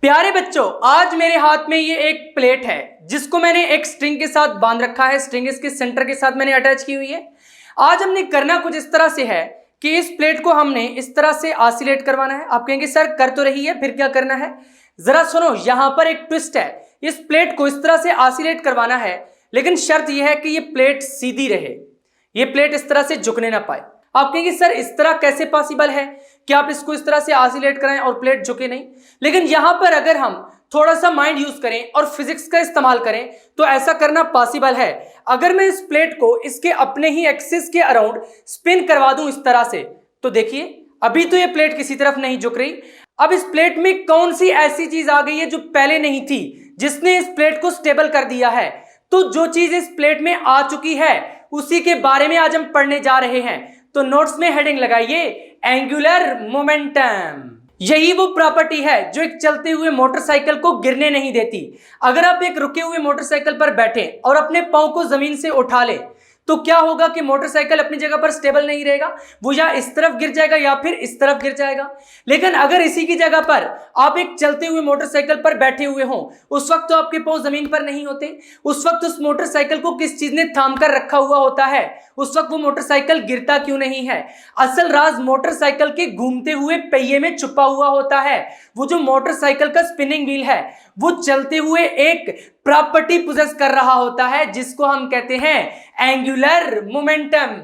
प्यारे बच्चों, आज मेरे हाथ में ये एक प्लेट है जिसको मैंने एक स्ट्रिंग के साथ बांध रखा है। स्ट्रिंग इसके सेंटर के साथ मैंने अटैच की हुई है। आज हमने करना कुछ इस तरह से है कि इस प्लेट को हमने इस तरह से ऑसिलेट करवाना है। आप कहेंगे सर कर तो रही है, फिर क्या करना है? जरा सुनो, यहां पर एक ट्विस्ट है। इस प्लेट को इस तरह से ऑसिलेट करवाना है, लेकिन शर्त यह है कि ये प्लेट सीधी रहे, ये प्लेट इस तरह से झुकने ना पाए। आप कहेंगे सर इस तरह कैसे पॉसिबल है कि आप इसको इस तरह से ऑसिलेट कराएं और प्लेट झुके नहीं? लेकिन यहां पर अगर हम थोड़ा सा माइंड यूज करें और फिजिक्स का इस्तेमाल करें तो ऐसा करना पॉसिबल है। अगर मैं इस प्लेट को इसके अपने ही एक्सिस के अराउंड स्पिन करवा दूं इस तरह से, तो देखिए अभी तो ये प्लेट किसी तरफ नहीं झुक रही। अब इस प्लेट में कौन सी ऐसी चीज आ गई है जो पहले नहीं थी, जिसने इस प्लेट को स्टेबल कर दिया है? तो जो चीज इस प्लेट में आ चुकी है उसी के बारे में आज हम पढ़ने जा रहे हैं। तो नोट्स में हेडिंग लगाइए एंगुलर मोमेंटम। यही वो प्रॉपर्टी है जो एक चलते हुए मोटरसाइकिल को गिरने नहीं देती। अगर आप एक रुके हुए मोटरसाइकिल पर बैठे और अपने पांव को जमीन से उठा ले तो क्या होगा कि मोटरसाइकिल अपनी जगह पर स्टेबल नहीं रहेगा, वो या इस तरफ गिर जाएगा या फिर इस तरफ गिर जाएगा। लेकिन अगर इसी की जगह पर आप एक चलते हुए मोटरसाइकिल पर बैठे हुए हो, उस वक्त तो आपके पांव जमीन पर नहीं होते। उस वक्त उस मोटरसाइकिल को किस चीज ने थाम कर रखा हुआ होता है? उस वक्त वो मोटरसाइकिल गिरता क्यों नहीं है? असल राज मोटरसाइकिल के घूमते हुए पहिए में छुपा हुआ होता है। वो जो मोटरसाइकिल का स्पिनिंग व्हील है वो चलते हुए एक प्रॉपर्टी पोजेस कर रहा होता है जिसको हम कहते हैं एंगुलर मोमेंटम।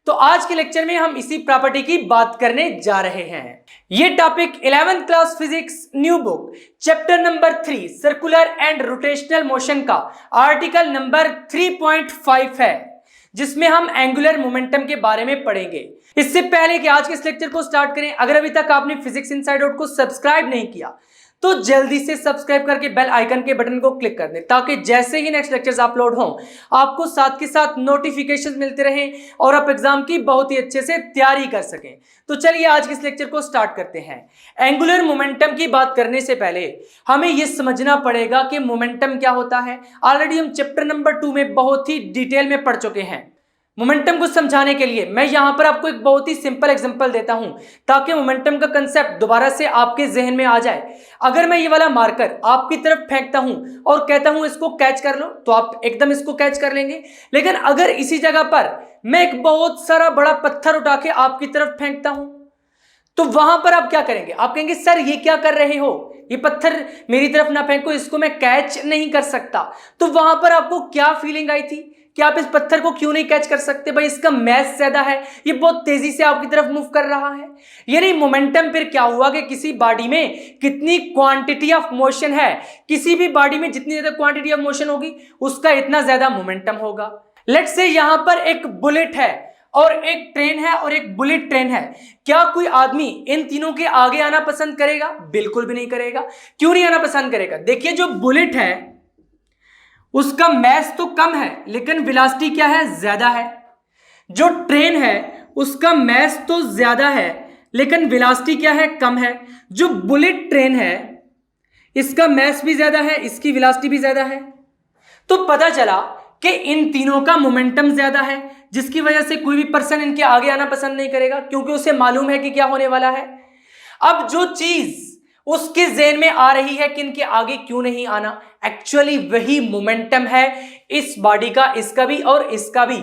तो आज के लेक्चर में हम इसी प्रॉपर्टी की बात करने जा रहे हैं। ये topic 11th class physics new book chapter number 3 circular and rotational motion का आर्टिकल नंबर 3.5 है, जिसमें हम एंगुलर मोमेंटम के बारे में पढ़ेंगे। इससे पहले कि आज के इस लेक्चर को स्टार्ट करें, अगर अभी तक आपने फिजिक्स इनसाइड आउट को सब्सक्राइब नहीं किया तो जल्दी से सब्सक्राइब करके बेल आइकन के बटन को क्लिक कर दें, ताकि जैसे ही नेक्स्ट लेक्चर्स अपलोड हों आपको साथ के साथ नोटिफिकेशन मिलते रहें और आप एग्जाम की बहुत ही अच्छे से तैयारी कर सकें। तो चलिए आज के इस लेक्चर को स्टार्ट करते हैं। एंगुलर मोमेंटम की बात करने से पहले हमें यह समझना पड़ेगा कि मोमेंटम क्या होता है। ऑलरेडी हम चैप्टर नंबर 2 में बहुत ही डिटेल में पढ़ चुके हैं। मोमेंटम को समझाने के लिए मैं यहां पर आपको एक बहुत ही सिंपल एग्जांपल देता हूं, ताकि मोमेंटम का कंसेप्ट दोबारा से आपके जहन में आ जाए। अगर मैं ये वाला मार्कर आपकी तरफ फेंकता हूं और कहता हूं इसको कैच कर लो, तो आप एकदम इसको कैच कर लेंगे। लेकिन अगर इसी जगह पर मैं एक बहुत सारा बड़ा पत्थर उठा के आपकी तरफ फेंकता हूं तो वहां पर आप क्या करेंगे? आप कहेंगे सर ये क्या कर रहे हो, ये पत्थर मेरी तरफ ना फेंको, इसको मैं कैच नहीं कर सकता। तो वहां पर आपको क्या फीलिंग आई थी कि आप इस पत्थर को क्यों नहीं कैच कर सकते? भाई इसका मैस ज्यादा है, ये बहुत तेजी से आपकी तरफ मूव कर रहा है। यानी मोमेंटम फिर क्या हुआ कि किसी बॉडी में कितनी क्वांटिटी ऑफ मोशन है, किसी भी बॉडी में जितनी ज्यादा क्वांटिटी ऑफ मोशन होगी उसका इतना ज्यादा मोमेंटम होगा। लेट्स से यहां पर एक बुलेट है और एक ट्रेन है और एक बुलेट ट्रेन है। क्या कोई आदमी इन तीनों के आगे आना पसंद करेगा? बिल्कुल भी नहीं करेगा। क्यों नहीं आना पसंद करेगा? देखिए जो बुलेट है उसका मैस तो कम है लेकिन वेलोसिटी क्या है? ज्यादा है। जो ट्रेन है उसका मैस तो ज्यादा है लेकिन वेलोसिटी क्या है? कम है। जो बुलेट ट्रेन है इसका मैस भी ज्यादा है, इसकी वेलोसिटी भी ज्यादा है। तो पता चला कि इन तीनों का मोमेंटम ज्यादा है, जिसकी वजह से कोई भी पर्सन इनके आगे आना पसंद नहीं करेगा, क्योंकि उसे मालूम है कि क्या होने वाला है। अब जो चीज उसके ज़हन में आ रही है कि इनके आगे क्यों नहीं आना, एक्चुअली वही मोमेंटम है इस बॉडी का, इसका भी और इसका भी।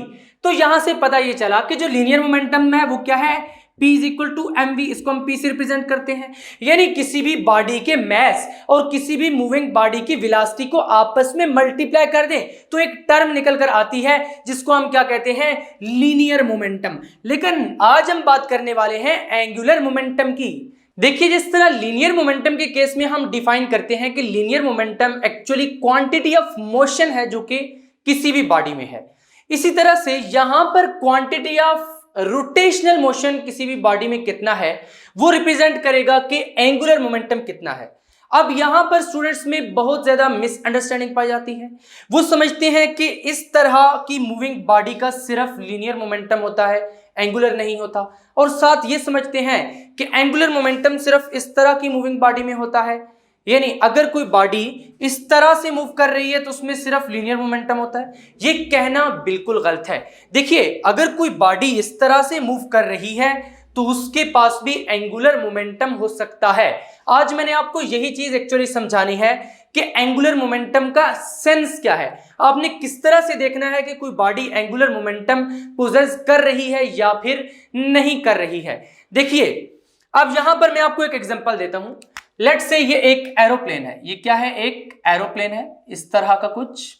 तो यहां से पता ये चला कि जो लीनियर मोमेंटम है वो क्या है? P is equal to mv, इसको हम P से रिप्रेजेंट करते हैं। यानी किसी भी बॉडी के मैस और किसी भी मूविंग बॉडी की वेलोसिटी को आपस में मल्टीप्लाई कर दें तो एक टर्म निकल कर आती है जिसको हम क्या कहते हैं? Linear momentum. लेकिन आज हम बात करने वाले हैं एंगुलर मोमेंटम की। देखिए जिस तरह लीनियर मोमेंटम के केस में हम डिफाइन करते हैं कि linear momentum actually quantity of motion है जो कि किसी भी बॉडी में है, इसी तरह से यहां पर क्वांटिटी ऑफ रोटेशनल मोशन किसी भी बॉडी में कितना है वो रिप्रेजेंट करेगा कि एंगुलर मोमेंटम कितना है। अब यहां पर स्टूडेंट्स में बहुत ज्यादा मिसअंडरस्टैंडिंग पाई जाती है। वो समझते हैं कि इस तरह की मूविंग बॉडी का सिर्फ लीनियर मोमेंटम होता है, एंगुलर नहीं होता। और साथ ये समझते हैं कि एंगुलर मोमेंटम सिर्फ इस तरह की मूविंग बॉडी में होता है, यानी अगर कोई बॉडी इस तरह से मूव कर रही है तो उसमें सिर्फ लीनियर मोमेंटम होता है। ये कहना बिल्कुल गलत है। देखिए अगर कोई बॉडी इस तरह से मूव कर रही है तो उसके पास भी एंगुलर मोमेंटम हो सकता है। आज मैंने आपको यही चीज एक्चुअली समझानी है कि एंगुलर मोमेंटम का सेंस क्या है। आपने किस तरह से देखना है कि कोई बॉडी एंगुलर मोमेंटम पोजेस कर रही है या फिर नहीं कर रही है। देखिए, अब यहां पर मैं आपको एक एग्जांपल देता हूं। लेट्स से ये एक एरोप्लेन है। ये क्या है? एक एरोप्लेन है, इस तरह का कुछ।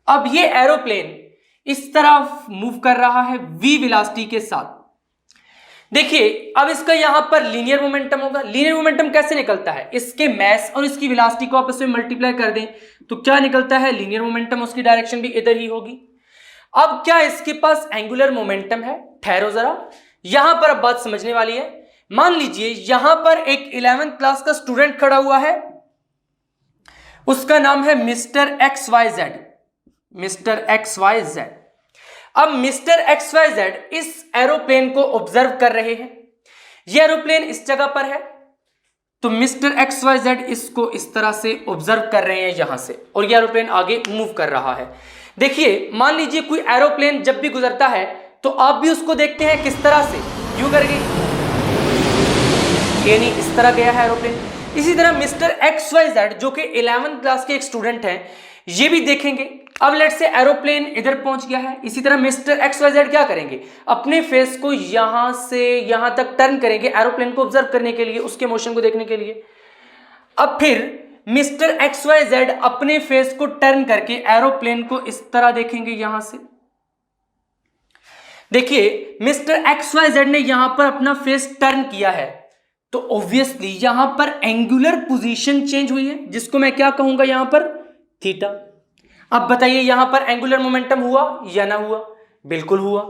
अब ये एरोप्लेन इस तरह मूव कर रहा है v वेलोसिटी के साथ। देखिए, अब इसका यहां पर लीनियर मोमेंटम होगा। लीनियर मोमेंटम कैसे निकलता है? इसके मैस और इसकी वेलोसिटी को आपस में मल्टीप्लाई कर दें तो क्या निकलता है? Linear momentum. उसकी डायरेक्शन भी इधर ही होगी। अब क्या इसके पास एंगुलर मोमेंटम है? ठहरो जरा, यहां पर अब बात समझने वाली है। मान लीजिए यहां पर एक 11th क्लास का स्टूडेंट खड़ा हुआ है, उसका नाम है मिस्टर XYZ। Mister XYZ। अब मिस्टर XYZ इस एरोप्लेन को ऑब्जर्व कर रहे हैं। यह एरोप्लेन इस जगह पर है, तो मिस्टर XYZ इसको इस तरह से ऑब्जर्व कर रहे हैं यहां से, और यह एरोप्लेन आगे मूव कर रहा है। देखिए, मान लीजिए कोई एरोप्लेन जब भी गुजरता है तो आप भी उसको देखते हैं किस तरह से, यूं करके, यानी इस तरह गया है एरोप्लेन। इसी तरह मिस्टर XYZ जो कि 11th क्लास के एक स्टूडेंट हैं, ये भी देखेंगे। अब लेट्स से एरोप्लेन इधर पहुंच गया है, इसी तरह मिस्टर XYZ क्या करेंगे? अपने फेस को यहां से यहां तक टर्न करेंगे एरोप्लेन को ऑब्जर्व करने के लिए, उसके मोशन को देखने के लिए। अब फिर मिस्टर XYZ अपने फेस को टर्न करके एरोप्लेन को इस तरह देखेंगे यहां से। देखिए, मिस्टर XYZ ने यहां पर अपना फेस टर्न किया है, तो ऑब्वियसली यहां पर एंगुलर पोजीशन चेंज हुई है, जिसको मैं क्या कहूंगा यहां पर? थीटा। अब बताइए यहां पर एंगुलर मोमेंटम हुआ या ना हुआ? बिल्कुल हुआ।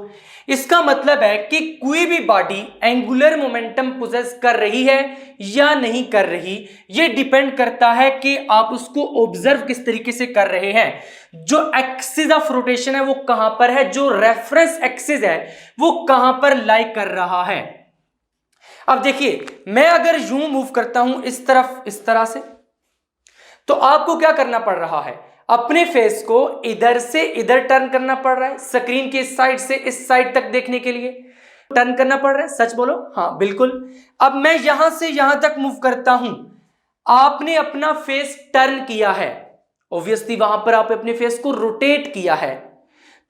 इसका मतलब है कि कोई भी बॉडी एंगुलर मोमेंटम पोजेस कर रही है या नहीं कर रही, यह डिपेंड करता है कि आप उसको ऑब्जर्व किस तरीके से कर रहे हैं। जो एक्सिस ऑफ रोटेशन है वो कहां पर है, जो रेफरेंस एक्सिस है वो कहां पर लाई कर रहा है। अब देखिए, मैं अगर यूं मूव करता हूं इस तरफ, इस तरह से, तो आपको क्या करना पड़ रहा है? अपने फेस को इधर से इधर टर्न करना पड़ रहा है, स्क्रीन के इस साइड से इस साइड तक देखने के लिए टर्न करना पड़ रहा है। सच बोलो, हाँ बिल्कुल। अब मैं यहां से यहां तक मूव करता हूं, आपने अपना फेस टर्न किया है, ऑब्वियसली वहां पर आप अपने फेस को रोटेट किया है,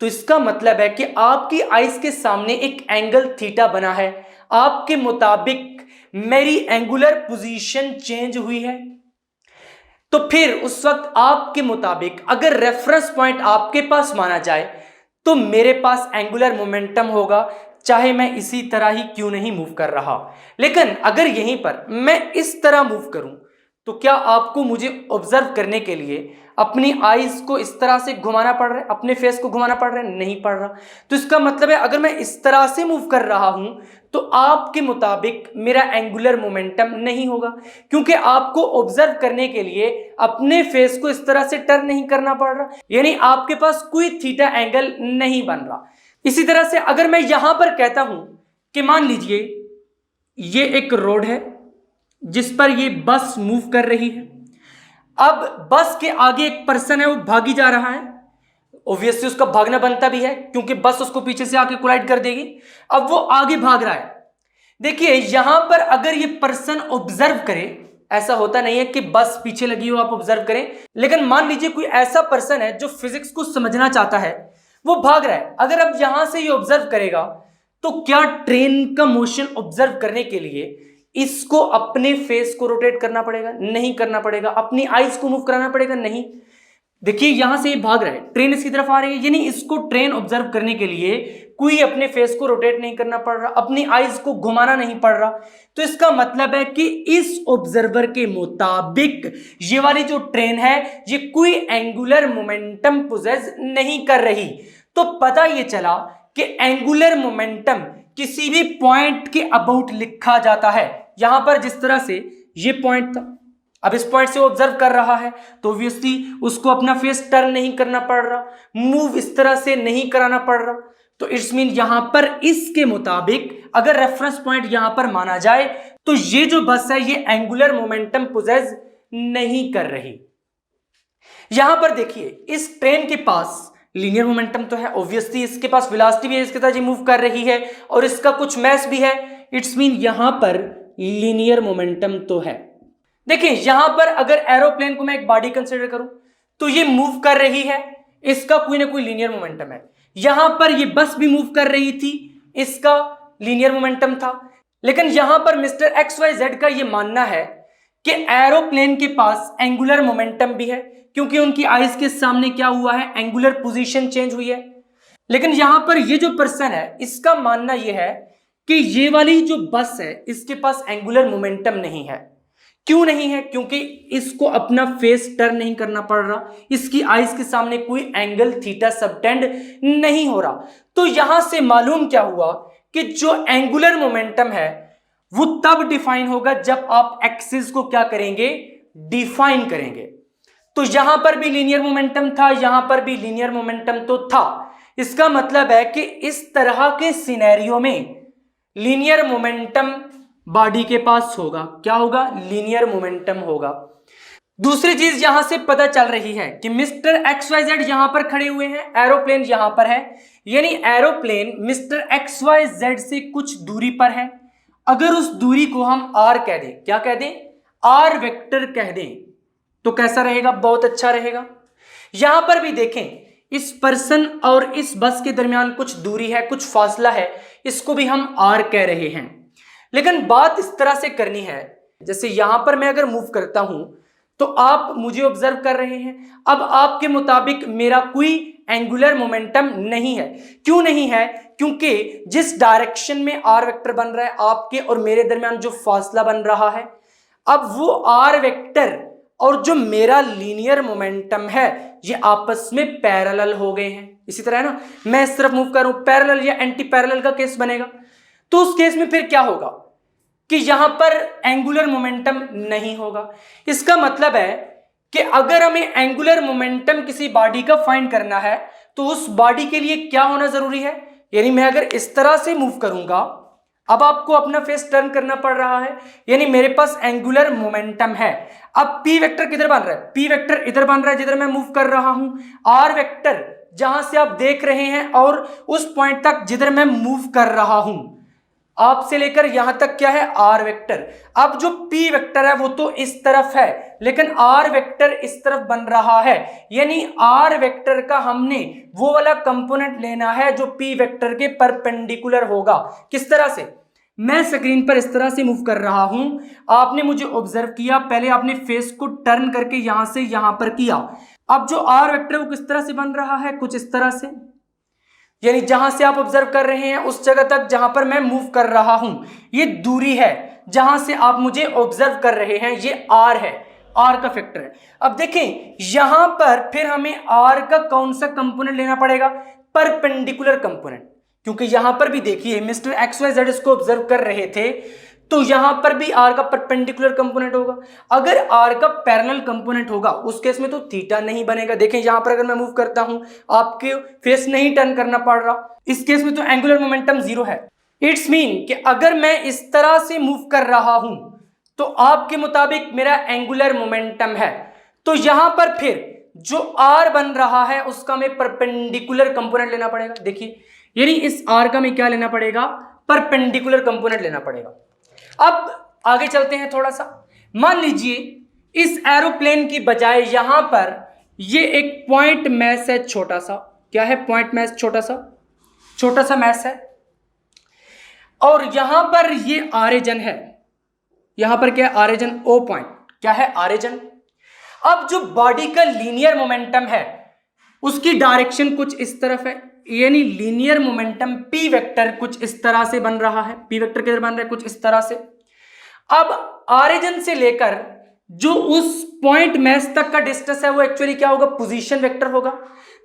तो इसका मतलब है कि आपकी आईज के सामने एक एंगल थीटा बना है। आपके मुताबिक मेरी एंगुलर पोजीशन चेंज हुई है, तो फिर उस वक्त आपके मुताबिक अगर रेफरेंस पॉइंट आपके पास माना जाए तो मेरे पास एंगुलर मोमेंटम होगा, चाहे मैं इसी तरह ही क्यों नहीं मूव कर रहा। लेकिन अगर यहीं पर मैं इस तरह मूव करूं तो क्या आपको मुझे ऑब्जर्व करने के लिए अपनी आईज को इस तरह से घुमाना पड़ रहा है, अपने फेस को घुमाना पड़ रहा है? नहीं पड़ रहा। तो इसका मतलब है अगर मैं इस तरह से मूव कर रहा हूं तो आपके मुताबिक मेरा एंगुलर मोमेंटम नहीं होगा, क्योंकि आपको ऑब्जर्व करने के लिए अपने फेस को इस तरह से टर्न नहीं करना पड़ रहा, यानी आपके पास कोई थीटा एंगल नहीं बन रहा। इसी तरह से अगर मैं यहां पर कहता हूं कि मान लीजिए ये एक रोड है जिस पर ये बस मूव कर रही है। अब बस के आगे एक पर्सन है, वो भागी जा रहा है, ऑब्वियसली उसका भागना बनता भी है क्योंकि बस उसको पीछे से आके कोलाइड कर देगी। अब वो आगे भाग रहा है। देखिए, यहां पर अगर ये पर्सन ऑब्जर्व करे, ऐसा होता नहीं है कि बस पीछे लगी हो आप ऑब्जर्व करें, लेकिन मान लीजिए कोई ऐसा पर्सन है जो फिजिक्स को समझना चाहता है, वो भाग रहा है। अगर अब यहां से ये ऑब्जर्व करेगा तो क्या ट्रेन का मोशन ऑब्जर्व करने के लिए इसको अपने फेस को रोटेट करना पड़ेगा? नहीं करना पड़ेगा। अपनी आईज को मूव कराना पड़ेगा? नहीं। देखिए, यहां से ये भाग रहा है, ट्रेन इसकी तरफ आ रही है, यानी इसको ट्रेन ऑब्जर्व करने के लिए कोई अपने फेस को रोटेट नहीं करना पड़ रहा, अपनी आईज को घुमाना नहीं पड़ रहा। तो इसका मतलब है कि इस ऑब्जर्वर के मुताबिक ये वाली जो ट्रेन है ये कोई एंगुलर मोमेंटम पोजेस नहीं कर रही। तो पता ये चला कि एंगुलर मोमेंटम किसी भी पॉइंट के अबाउट लिखा जाता है। यहां पर जिस तरह से ये पॉइंट था, अब इस पॉइंट से ऑब्जर्व कर रहा है तो ऑब्वियसली उसको अपना फेस टर्न नहीं करना पड़ रहा, मूव इस तरह से नहीं कराना पड़ रहा। तो इट्स मीन यहां पर इसके मुताबिक अगर रेफरेंस पॉइंट यहां पर माना जाए तो ये जो बस है ये एंगुलर मोमेंटम पोजेस नहीं कर रही। यहां पर देखिए, इस ट्रेन के पास लीनियर मोमेंटम तो है, ऑब्वियसली इसके पास वेलोसिटी भी है, इसके साथ ये मूव कर रही है और इसका कुछ मैस भी है, इट्स मीन यहां पर लीनियर मोमेंटम तो है। देखिए यहां पर अगर एरोप्लेन को मैं एक बॉडी कंसीडर करूं तो ये मूव कर रही है, इसका कोई ना कोई लीनियर मोमेंटम है। यहां पर ये बस भी मूव कर रही थी, इसका लीनियर मोमेंटम था। लेकिन यहां पर मिस्टर XYZ का ये मानना है कि एरोप्लेन के पास एंगुलर मोमेंटम भी है, क्योंकि उनकी आइज के सामने क्या हुआ है, एंगुलर पोजीशन चेंज हुई है। लेकिन यहां पर ये जो पर्सन है इसका मानना यह है कि ये वाली जो बस है इसके पास एंगुलर मोमेंटम नहीं है। क्यों नहीं है? क्योंकि इसको अपना फेस टर्न नहीं करना पड़ रहा, इसकी आइज के सामने कोई एंगल थीटा सबटेंड नहीं हो रहा। तो यहां से मालूम क्या हुआ कि जो एंगुलर मोमेंटम है वो तब डिफाइन होगा जब आप एक्सिस को क्या करेंगे, डिफाइन करेंगे। तो यहां पर भी लीनियर मोमेंटम था, यहां पर भी लीनियर मोमेंटम तो था। इसका मतलब है कि इस तरह के सिनेरियो में लीनियर मोमेंटम बॉडी के पास होगा। क्या होगा? लीनियर मोमेंटम होगा। दूसरी चीज यहां से पता चल रही है कि मिस्टर XYZ यहां पर खड़े हुए हैं, एरोप्लेन यहां पर है, यानी एरोप्लेन मिस्टर XYZ से कुछ दूरी पर है। अगर उस दूरी को हम R कह दें, क्या कह दें, R वेक्टर कह दें, तो कैसा रहेगा? बहुत अच्छा रहेगा। यहां पर भी देखें, इस पर्सन और इस बस के दरमियान कुछ दूरी है, कुछ फासला है, इसको भी हम R कह रहे हैं। लेकिन बात इस तरह से करनी है, जैसे यहां पर मैं अगर मूव करता हूं तो आप मुझे ऑब्जर्व कर रहे हैं। अब आपके मुताबिक मेरा कोई एंगुलर मोमेंटम नहीं है। क्यों नहीं है? क्योंकि जिस डायरेक्शन में आर वेक्टर बन रहा है, आपके और मेरे दरमियान जो फासला बन रहा है, अब वो आर वेक्टर और जो मेरा लीनियर मोमेंटम है ये आपस में पैरेलल हो गए हैं। इसी तरह है ना, मैं इस तरफ मूव कर रहा हूं, पैरेलल या एंटी पैरेलल का केस बनेगा। तो उस केस में फिर क्या होगा कि यहां पर एंगुलर मोमेंटम नहीं होगा। इसका मतलब है कि अगर हमें एंगुलर मोमेंटम किसी बॉडी का फाइंड करना है तो उस बॉडी के लिए क्या होना जरूरी है, यानी मैं अगर इस तरह से मूव करूंगा, अब आपको अपना फेस टर्न करना पड़ रहा है, यानी मेरे पास एंगुलर मोमेंटम है। अब P वेक्टर किधर बन रहा है? P वेक्टर इधर बन रहा है जिधर मैं मूव कर रहा हूं। R वेक्टर जहां से आप देख रहे हैं और उस पॉइंट तक जिधर मैं मूव कर रहा हूं, आपसे लेकर यहां तक क्या है? R vector. अब जो P वेक्टर है वो तो इस तरफ है, लेकिन R वेक्टर इस तरफ बन रहा है, यानी R वेक्टर का हमने वो वाला कंपोनेंट लेना है जो P वेक्टर के परपेंडिकुलर होगा। किस तरह से? मैं स्क्रीन पर इस तरह से मूव कर रहा हूं, आपने मुझे ऑब्जर्व किया, पहले आपने फेस को टर्न करके यहां से यहां पर किया। अब जो R वेक्टर वो किस तरह से बन रहा है? कुछ इस तरह से, यानी जहां से आप ऑब्जर्व कर रहे हैं उस जगह तक जहां पर मैं मूव कर रहा हूं, ये दूरी है जहां से आप मुझे ऑब्जर्व कर रहे हैं, ये R है, R का फैक्टर है। अब देखें यहां पर फिर हमें R का कौन सा कंपोनेंट लेना पड़ेगा? परपेंडिकुलर कंपोनेंट, क्योंकि यहां पर भी देखिए मिस्टर XYZ इसको ऑब्जर्व कर रहे थे, तो यहां पर भी R का परपेंडिकुलर कंपोनेंट होगा। अगर R का पैरेलल कंपोनेंट होगा उस केस में तो थीटा नहीं बनेगा। देखें यहां पर अगर मैं मूव करता हूं, आपके फेस नहीं टर्न करना पड़ रहा, इस केस में तो एंगुलर मोमेंटम 0 है। इट्स मीन कि अगर मैं इस तरह से मूव कर रहा हूं तो आपके मुताबिक मेरा एंगुलर मोमेंटम है, तो यहां पर फिर जो R बन रहा है उसका हमें परपेंडिकुलर कंपोनेंट लेना पड़ेगा। देखिए, यानी इस R का हमें क्या लेना पड़ेगा? परपेंडिकुलर कंपोनेंट लेना पड़ेगा। अब आगे चलते हैं थोड़ा सा। मान लीजिए इस एरोप्लेन की बजाय यहां पर ये एक पॉइंट मैस है, छोटा सा। क्या है? पॉइंट मैस, छोटा सा मैस है, और यहां पर ये ऑरिजिन है। यहां पर क्या है? Origin, O point. क्या है? ऑरिजिन। अब जो बॉडी का लीनियर मोमेंटम है उसकी डायरेक्शन कुछ इस तरफ है, यानी लीनियर मोमेंटम P वेक्टर कुछ इस तरह से बन रहा है। P वेक्टर किधर बन रहा है? कुछ इस तरह से। अब ऑरिजिन से लेकर जो उस पॉइंट मैस तक का डिस्टेंस है वो एक्चुअली क्या होगा? पोजीशन वेक्टर होगा।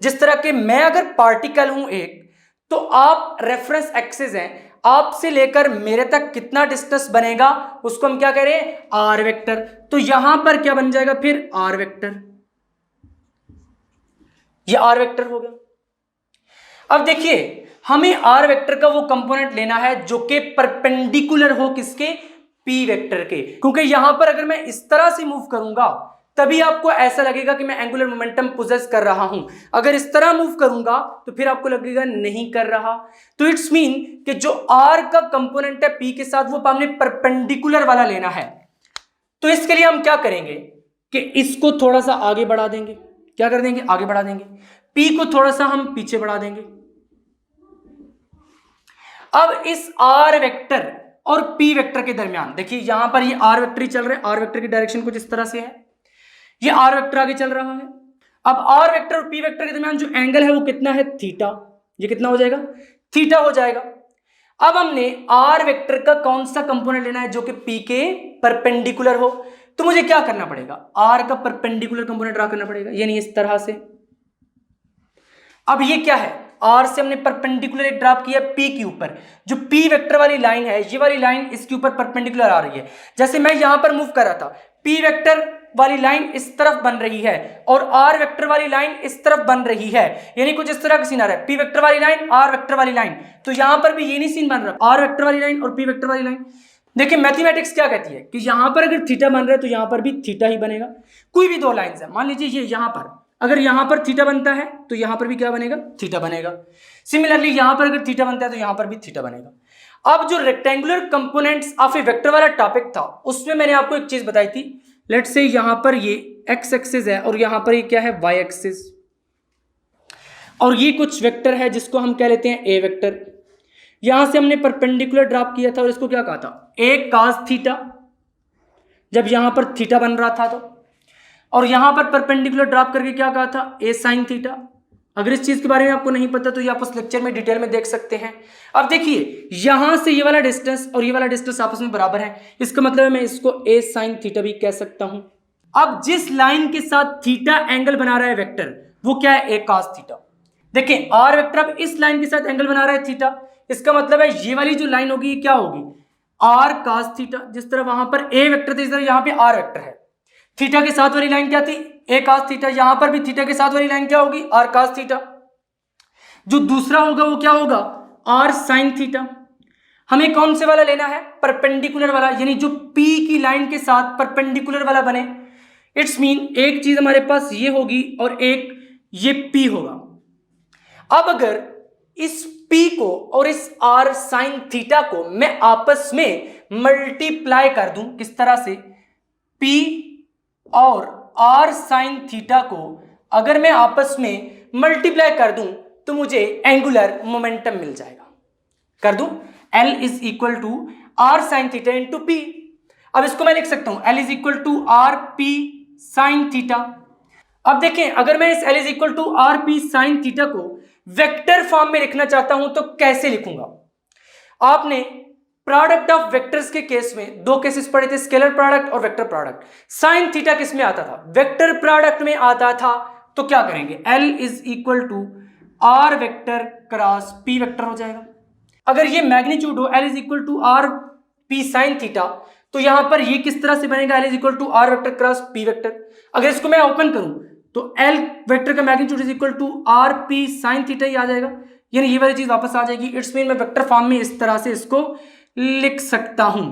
जिस तरह के मैं अगर पार्टिकल हूं एक, तो आप रेफरेंस एक्सिस हैं, आपसे लेकर मेरे तक कितना डिस्टेंस बनेगा उसको हम क्या कह रहे हैं? R vector. तो यहां पर क्या बन जाएगा फिर? R vector. ये R वेक्टर हो गया। अब देखिए हमें R वेक्टर का वो कंपोनेंट लेना है जो कि परपेंडिकुलर हो, किसके? P वेक्टर के। क्योंकि यहां पर अगर मैं इस तरह से मूव करूंगा तभी आपको ऐसा लगेगा कि मैं एंगुलर मोमेंटम पोजेस कर रहा हूं। अगर इस तरह मूव करूंगा तो फिर आपको लगेगा नहीं कर रहा। तो इट्स मीन कि जो आर का कंपोनेंट है पी के साथ, वो हमने परपेंडिकुलर वाला लेना है। तो इसके लिए हम क्या करेंगे कि इसको थोड़ा सा आगे बढ़ा देंगे। क्या कर देंगे? आगे बढ़ा देंगे। पी को थोड़ा सा हम पीछे बढ़ा देंगे। अब इस आर वेक्टर और पी वेक्टर के दरमियान देखिए, यहां पर ये आर वेक्टर ही चल रहा है। आर वेक्टर की डायरेक्शन कुछ इस तरह से है, ये आर वेक्टर आगे चल रहा है। अब आर वेक्टर और पी वेक्टर के दरमियान जो एंगल है वो कितना है? थीटा। ये कितना हो जाएगा? थीटा हो जाएगा। अब हमने आर वेक्टर का कौन सा कंपोनेंट लेना है जो कि पी के परपेंडिकुलर हो। तो मुझे क्या करना पड़ेगा? आर का परपेंडिकुलर कंपोनेंट ड्रा करना पड़ेगा, यानी इस तरह से। अब ये क्या है? आर से हमने परपेंडिकुलर एक ड्रॉप किया पी के ऊपर। जो पी वेक्टर वाली लाइन है, ये वाली लाइन इसके ऊपर परपेंडिकुलर आ रही है। जैसे मैं यहां पर मूव कर रहा था, पी वेक्टर वाली लाइन इस तरफ बन रही है और आर वेक्टर वाली लाइन इस तरफ बन रही है, यानी कुछ इस तरह का सीन आ रहा है। पी वेक्टर वाली लाइन, आर वेक्टर वाली लाइन। तो यहां पर भी ये नहीं सीन बन रहा, आर वेक्टर वाली लाइन और पी वेक्टर वाली लाइन। देखिए मैथमेटिक्स क्या कहती है कि यहां पर अगर थीटा बन रहा है तो यहां पर भी थीटा ही बनेगा। कोई भी दो लाइंस है, मान लीजिए ये यहां पर, अगर यहां पर थीटा बनता है तो यहां पर भी क्या बनेगा? थीटा बनेगा। सिमिलरली यहां पर अगर थीटा बनता है तो यहां पर भी थीटा बनेगा। अब जो rectangular components of A vector वाला टॉपिक था, उसमें मैंने आपको एक चीज बताई थी। लेट्स से यहां पर ये एक्स एक्सिस है और यहां पर ये क्या है? Y axis. और ये कुछ वेक्टर है जिसको हम कह लेते हैं ए वेक्टर। यहां से हमने परपेंडिकुलर ड्रॉप किया था और इसको क्या कहा था? ए कॉस थीटा, जब यहां पर थीटा बन रहा था तो। और यहां पर परपेंडिकुलर ड्रॉप करके क्या कहा था? ए साइन थीटा। अगर इस चीज के बारे में आपको नहीं पता तो ये आप उस लेक्चर में डिटेल में देख सकते हैं। अब देखिए, यहां से ये वाला डिस्टेंस और ये वाला डिस्टेंस आपस में बराबर है, इसका मतलब है मैं इसको ए साइन थीटा भी कह सकता हूं। अब जिस लाइन के साथ थीटा एंगल बना रहा है वेक्टर, वो क्या है? ए कॉस थीटा। देखिए आर वेक्टर अब इस लाइन के साथ एंगल बना रहा है थीटा, इसका मतलब है ये वाली जो लाइन होगी क्या होगी? R cos theta. जिस तरह वहां पर ए वेक्टर था, इस तरह यहां पे आर वेक्टर है। थीटा के साथ वाली लाइन क्या थी? ए कॉस थीटा। यहां पर भी थीटा के साथ वाली लाइन क्या होगी? R cos theta. जो दूसरा होगा वो क्या होगा? R sine theta. हमें कौन से वाला लेना है? परपेंडिकुलर वाला, यानी जो पी की लाइन के साथ परपेंडिकुलर वाला बने। इट्स मीन एक चीज हमारे पास ये होगी और एक ये पी होगा। अब अगर इस P को और इस R साइन थीटा को मैं आपस में मल्टीप्लाई कर दूं, किस तरह से? P और R साइन थीटा को अगर मैं आपस में मल्टीप्लाई कर दूं तो मुझे एंगुलर मोमेंटम मिल जाएगा। कर दूं, L is equal to R sine theta into P। अब इसको मैं लिख सकता हूं L is equal to R P sine theta. अब देखें, अगर मैं इस L is equal to R P sine theta को वेक्टर फॉर्म में लिखना चाहता हूं तो कैसे लिखूंगा? आपने प्रोडक्ट ऑफ वेक्टर्स के केस में दो केसेस पढ़े थे, स्केलर प्रोडक्ट और वेक्टर प्रोडक्ट। साइन थीटा किस में आता था? वेक्टर प्रोडक्ट में आता था। तो क्या करेंगे? L is equal to R vector cross P vector हो जाएगा। अगर ये मैग्नीट्यूड हो L is equal to R P sine theta, तो यहां पर ये किस तरह से बनेगा? L is equal to R vector cross P vector. अगर इसको मैं ओपन करूं तो L वेक्टर का magnitude is equal to R P sine theta ही आ जाएगा, यानी ये वाली चीज वापस आ जाएगी। इट्स मीन मैं वेक्टर फॉर्म में इस तरह से इसको लिख सकता हूं।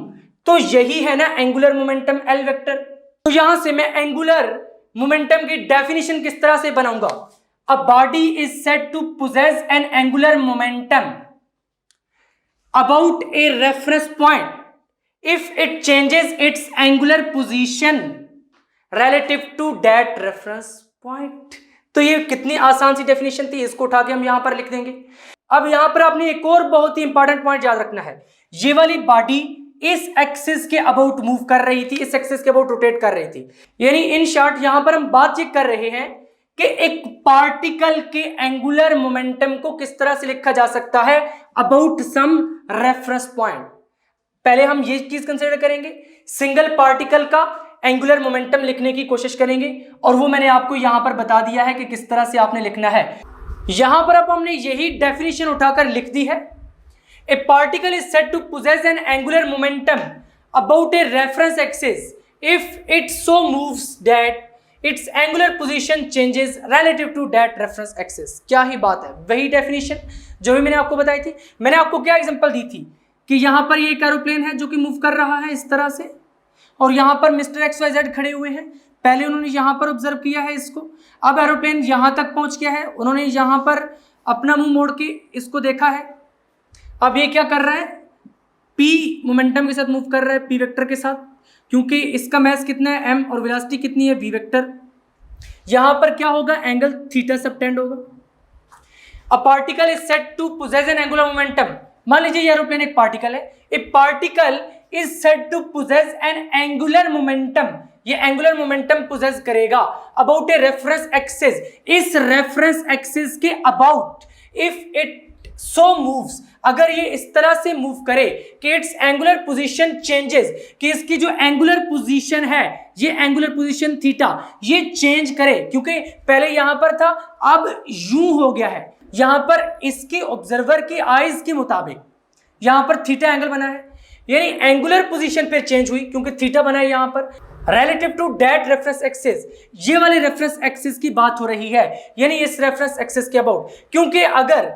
तो यही है ना एंगुलर मोमेंटम L वेक्टर। तो यहां से मैं एंगुलर मोमेंटम की डेफिनेशन किस तरह से बनाऊंगा? A body is said to possess an angular momentum about a reference point if it changes its angular position relative to that reference point। तो ये कितनी आसान सी डेफिनेशन थी, इसको उठा के हम यहां पर लिख देंगे। अब यहां पर आपने एक और बहुत ही इंपॉर्टेंट पॉइंट याद रखना है। ये वाली बॉडी इस एक्सिस के अबाउट मूव कर रही थी, इस एक्सिस के अबाउट रोटेट कर रही थी। यानी इन शॉर्ट यहां पर हम बात ये कर रहे हैं कि एक पार्टिकल के एंगुलर मोमेंटम को किस तरह से लिखा जा सकता है? About some reference point. पहले हम ये चीज कंसीडर करेंगे, सिंगल पार्टिकल का एंगुलर मोमेंटम लिखने की कोशिश करेंगे, और वो मैंने आपको यहां पर बता दिया है कि किस तरह से आपने लिखना है। यहां पर अब हमने यही डेफिनेशन उठाकर लिख दी है। A particle is said to possess an angular momentum about a reference axis if it so moves that its angular position changes relative to that reference axis. क्या ही बात है, वही डेफिनेशन जो भी मैंने आपको बताई थी। मैंने आपको क्या एग्जांपल दी थी कि यहां पर ये एक एरोप्लेन है जो कि मूव कर रहा है इस तरह से, और यहां पर मिस्टर XYZ खड़े हुए हैं। पहले उन्होंने यहाँ पर ऑब्जर्व किया है इसको, अब एरोप्लेन यहाँ तक पहुँच गया है, उन्होंने यहाँ पर अपना मुंह मोड़ के इसको देखा है। अब ये क्या कर रहा है, पी मोमेंटम के साथ मूव कर रहा है, पी वेक्टर के साथ, क्योंकि इसका मास कितना है m और वेलोसिटी कितनी है v वेक्टर। यहाँ पर क्या होगा, एंगल थीटा सबटेंड होगा। A particle is said to possess an angular momentum. मान लीजिए ये एरोप्लेन एक पार्टिकल है, a particle is said to possess an angular momentum, ये एंगुलर मोमेंटम पोजेस करेगा अबाउट ए रेफरेंस एक्सिस, इस रेफरेंस एक्सिस के about, if it so moves, अगर ये इस तरह से मूव करे कि इट्स एंगुलर पोजीशन चेंजेस, कि इसकी जो एंगुलर पोजीशन है, ये एंगुलर पोजीशन थीटा, ये चेंज करे, क्योंकि पहले यहां पर था अब यूं हो गया है, यहां पर इसके ऑब्जर्वर की आईज के मुताबिक यहां पर थीटा एंगल बना है, यानी एंगुलर पोजीशन पे चेंज हुई क्योंकि थीटा बना है यहां पर relative to that reference axis. ये वाले रेफरेंस एक्सिस की बात हो रही है, यानी इस रेफरेंस एक्सिस के अबाउट, क्योंकि अगर